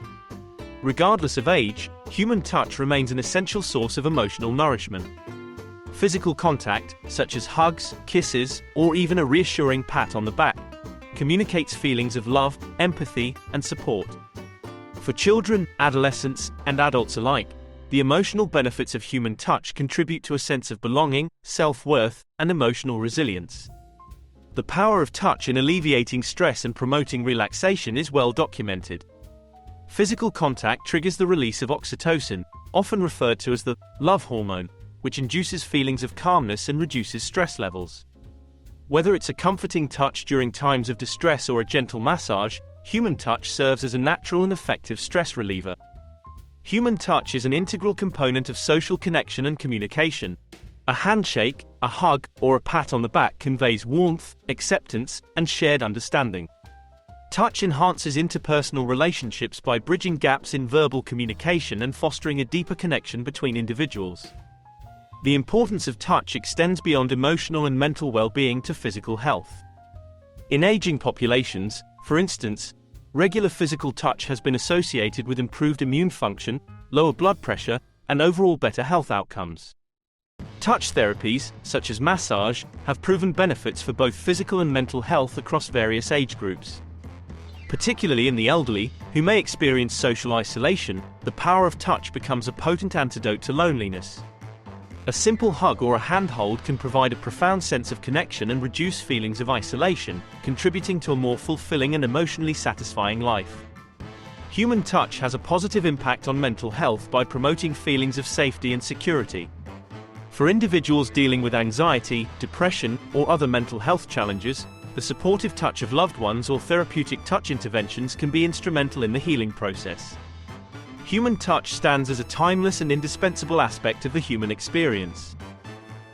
Regardless of age, human touch remains an essential source of emotional nourishment. Physical contact, such as hugs, kisses, or even a reassuring pat on the back, communicates feelings of love, empathy, and support. For children, adolescents, and adults alike, the emotional benefits of human touch contribute to a sense of belonging, self-worth, and emotional resilience. The power of touch in alleviating stress and promoting relaxation is well documented. Physical contact triggers the release of oxytocin, often referred to as the love hormone, which induces feelings of calmness and reduces stress levels. Whether it's a comforting touch during times of distress or a gentle massage, human touch serves as a natural and effective stress reliever. Human touch is an integral component of social connection and communication. A handshake, a hug, or a pat on the back conveys warmth, acceptance, and shared understanding. Touch enhances interpersonal relationships by bridging gaps in verbal communication and fostering a deeper connection between individuals. The importance of touch extends beyond emotional and mental well-being to physical health. In aging populations, for instance, regular physical touch has been associated with improved immune function, lower blood pressure, and overall better health outcomes. Touch therapies, such as massage, have proven benefits for both physical and mental health across various age groups. Particularly in the elderly, who may experience social isolation, the power of touch becomes a potent antidote to loneliness. A simple hug or a handhold can provide a profound sense of connection and reduce feelings of isolation, contributing to a more fulfilling and emotionally satisfying life. Human touch has a positive impact on mental health by promoting feelings of safety and security. For individuals dealing with anxiety, depression, or other mental health challenges, the supportive touch of loved ones or therapeutic touch interventions can be instrumental in the healing process. Human touch stands as a timeless and indispensable aspect of the human experience.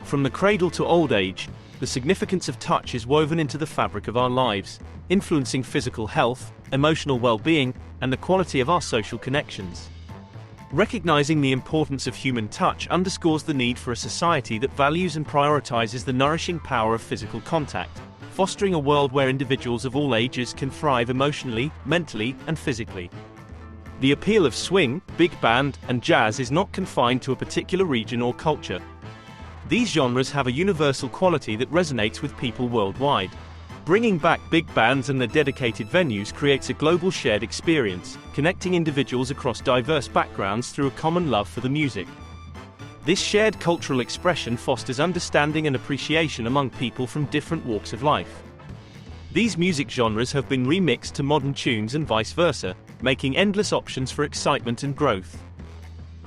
From the cradle to old age, the significance of touch is woven into the fabric of our lives, influencing physical health, emotional well-being, and the quality of our social connections. Recognizing the importance of human touch underscores the need for a society that values and prioritizes the nourishing power of physical contact, fostering a world where individuals of all ages can thrive emotionally, mentally, and physically. The appeal of swing, big band, and jazz is not confined to a particular region or culture. These genres have a universal quality that resonates with people worldwide. Bringing back big bands and their dedicated venues creates a global shared experience, connecting individuals across diverse backgrounds through a common love for the music. This shared cultural expression fosters understanding and appreciation among people from different walks of life. These music genres have been remixed to modern tunes and vice versa, making endless options for excitement and growth.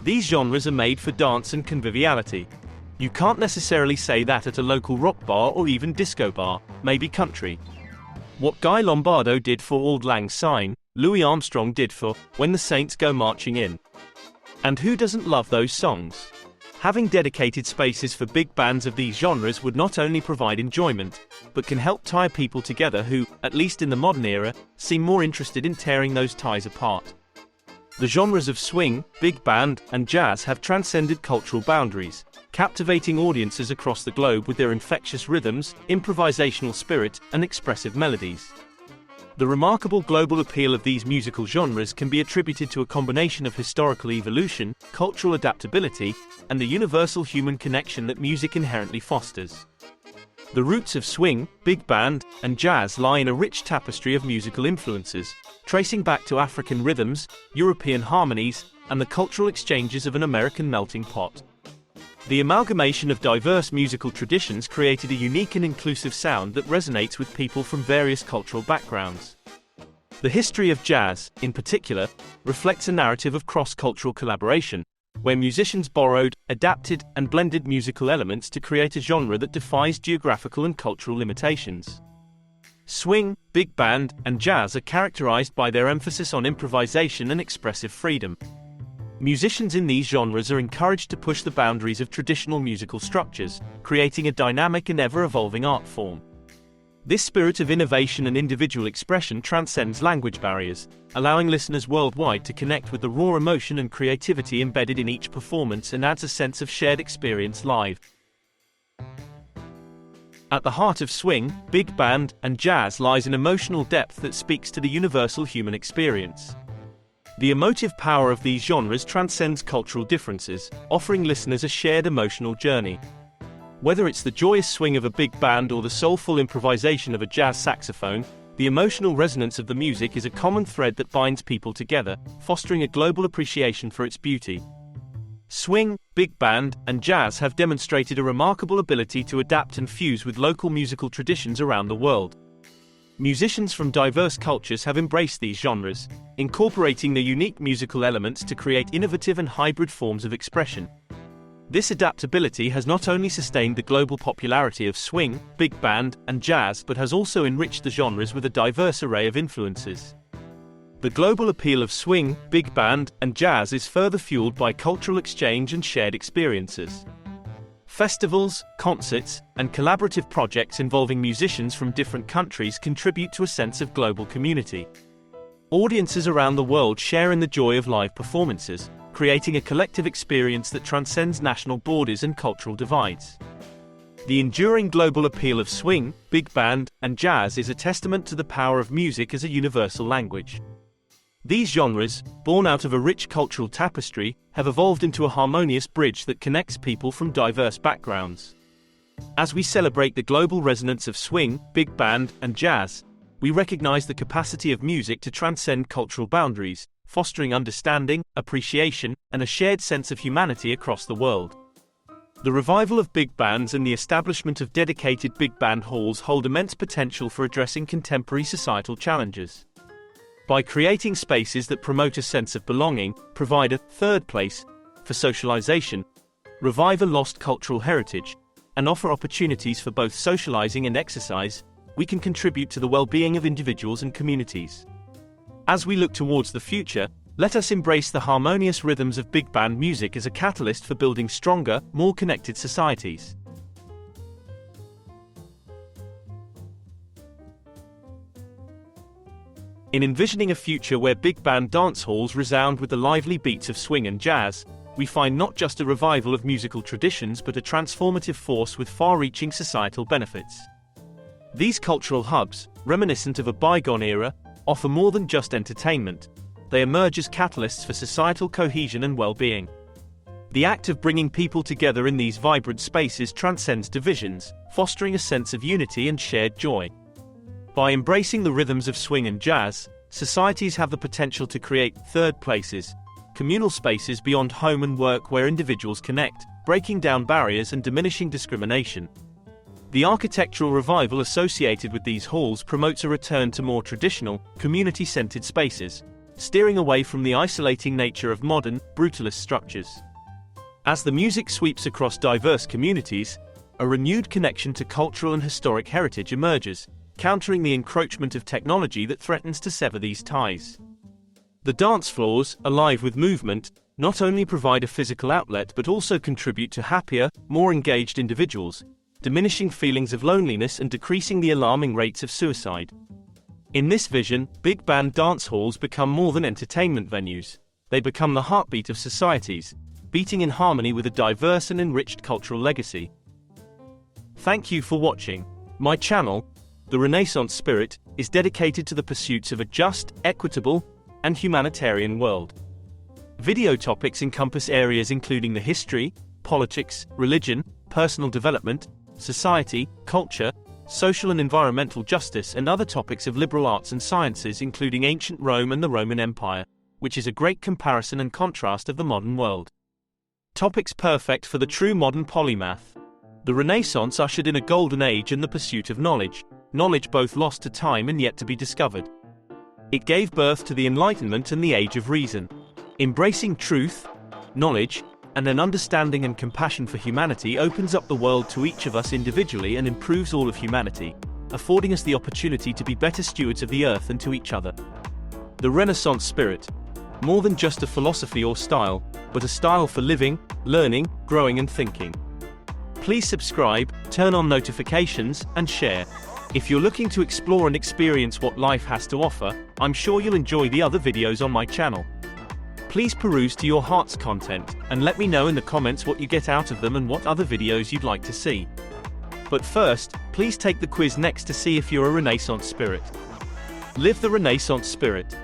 These genres are made for dance and conviviality. You can't necessarily say that at a local rock bar or even disco bar, maybe country. What Guy Lombardo did for Auld Lang Syne, Louis Armstrong did for When the Saints Go Marching In. And who doesn't love those songs? Having dedicated spaces for big bands of these genres would not only provide enjoyment, but can help tie people together who, at least in the modern era, seem more interested in tearing those ties apart. The genres of swing, big band, and jazz have transcended cultural boundaries, captivating audiences across the globe with their infectious rhythms, improvisational spirit, and expressive melodies. The remarkable global appeal of these musical genres can be attributed to a combination of historical evolution, cultural adaptability, and the universal human connection that music inherently fosters. The roots of swing, big band, and jazz lie in a rich tapestry of musical influences, tracing back to African rhythms, European harmonies, and the cultural exchanges of an American melting pot. The amalgamation of diverse musical traditions created a unique and inclusive sound that resonates with people from various cultural backgrounds. The history of jazz, in particular, reflects a narrative of cross-cultural collaboration, where musicians borrowed, adapted, and blended musical elements to create a genre that defies geographical and cultural limitations. Swing, big band, and jazz are characterized by their emphasis on improvisation and expressive freedom. Musicians in these genres are encouraged to push the boundaries of traditional musical structures, creating a dynamic and ever-evolving art form. This spirit of innovation and individual expression transcends language barriers, allowing listeners worldwide to connect with the raw emotion and creativity embedded in each performance and adds a sense of shared experience live. At the heart of swing, big band, and jazz lies an emotional depth that speaks to the universal human experience. The emotive power of these genres transcends cultural differences, offering listeners a shared emotional journey. Whether it's the joyous swing of a big band or the soulful improvisation of a jazz saxophone, the emotional resonance of the music is a common thread that binds people together, fostering a global appreciation for its beauty. Swing, big band, and jazz have demonstrated a remarkable ability to adapt and fuse with local musical traditions around the world. Musicians from diverse cultures have embraced these genres, incorporating their unique musical elements to create innovative and hybrid forms of expression. This adaptability has not only sustained the global popularity of swing, big band, and jazz but has also enriched the genres with a diverse array of influences. The global appeal of swing, big band, and jazz is further fueled by cultural exchange and shared experiences. Festivals, concerts, and collaborative projects involving musicians from different countries contribute to a sense of global community. Audiences around the world share in the joy of live performances, creating a collective experience that transcends national borders and cultural divides. The enduring global appeal of swing, big band, and jazz is a testament to the power of music as a universal language. These genres, born out of a rich cultural tapestry, have evolved into a harmonious bridge that connects people from diverse backgrounds. As we celebrate the global resonance of swing, big band, and jazz, we recognize the capacity of music to transcend cultural boundaries, fostering understanding, appreciation, and a shared sense of humanity across the world. The revival of big bands and the establishment of dedicated big band halls hold immense potential for addressing contemporary societal challenges. By creating spaces that promote a sense of belonging, provide a third place for socialization, revive a lost cultural heritage, and offer opportunities for both socializing and exercise, we can contribute to the well-being of individuals and communities. As we look towards the future, let us embrace the harmonious rhythms of big band music as a catalyst for building stronger, more connected societies. In envisioning a future where big band dance halls resound with the lively beats of swing and jazz, we find not just a revival of musical traditions but a transformative force with far-reaching societal benefits. These cultural hubs, reminiscent of a bygone era, offer more than just entertainment. They emerge as catalysts for societal cohesion and well-being. The act of bringing people together in these vibrant spaces transcends divisions, fostering a sense of unity and shared joy. By embracing the rhythms of swing and jazz, societies have the potential to create third places, communal spaces beyond home and work where individuals connect, breaking down barriers and diminishing discrimination. The architectural revival associated with these halls promotes a return to more traditional, community-centered spaces, steering away from the isolating nature of modern, brutalist structures. As the music sweeps across diverse communities, a renewed connection to cultural and historic heritage emerges, countering the encroachment of technology that threatens to sever these ties. The dance floors, alive with movement, not only provide a physical outlet but also contribute to happier, more engaged individuals, diminishing feelings of loneliness and decreasing the alarming rates of suicide. In this vision, big band dance halls become more than entertainment venues. They become the heartbeat of societies, beating in harmony with a diverse and enriched cultural legacy. Thank you for watching. My channel, The Renaissance Spirit, is dedicated to the pursuits of a just, equitable, and humanitarian world. Video topics encompass areas including the history, politics, religion, personal development, society, culture, social and environmental justice, and other topics of liberal arts and sciences including ancient Rome and the Roman Empire, which is a great comparison and contrast of the modern world. Topics perfect for the true modern polymath. The Renaissance ushered in a golden age in the pursuit of knowledge both lost to time and yet to be discovered. It gave birth to the Enlightenment and the Age of Reason. Embracing truth, knowledge, and an understanding and compassion for humanity opens up the world to each of us individually and improves all of humanity, affording us the opportunity to be better stewards of the earth and to each other. The Renaissance spirit, more than just a philosophy or style, but a style for living, learning, growing and thinking. Please subscribe, turn on notifications, and share. If you're looking to explore and experience what life has to offer, I'm sure you'll enjoy the other videos on my channel. Please peruse to your heart's content, and let me know in the comments what you get out of them and what other videos you'd like to see. But first, please take the quiz next to see if you're a Renaissance spirit. Live the Renaissance spirit.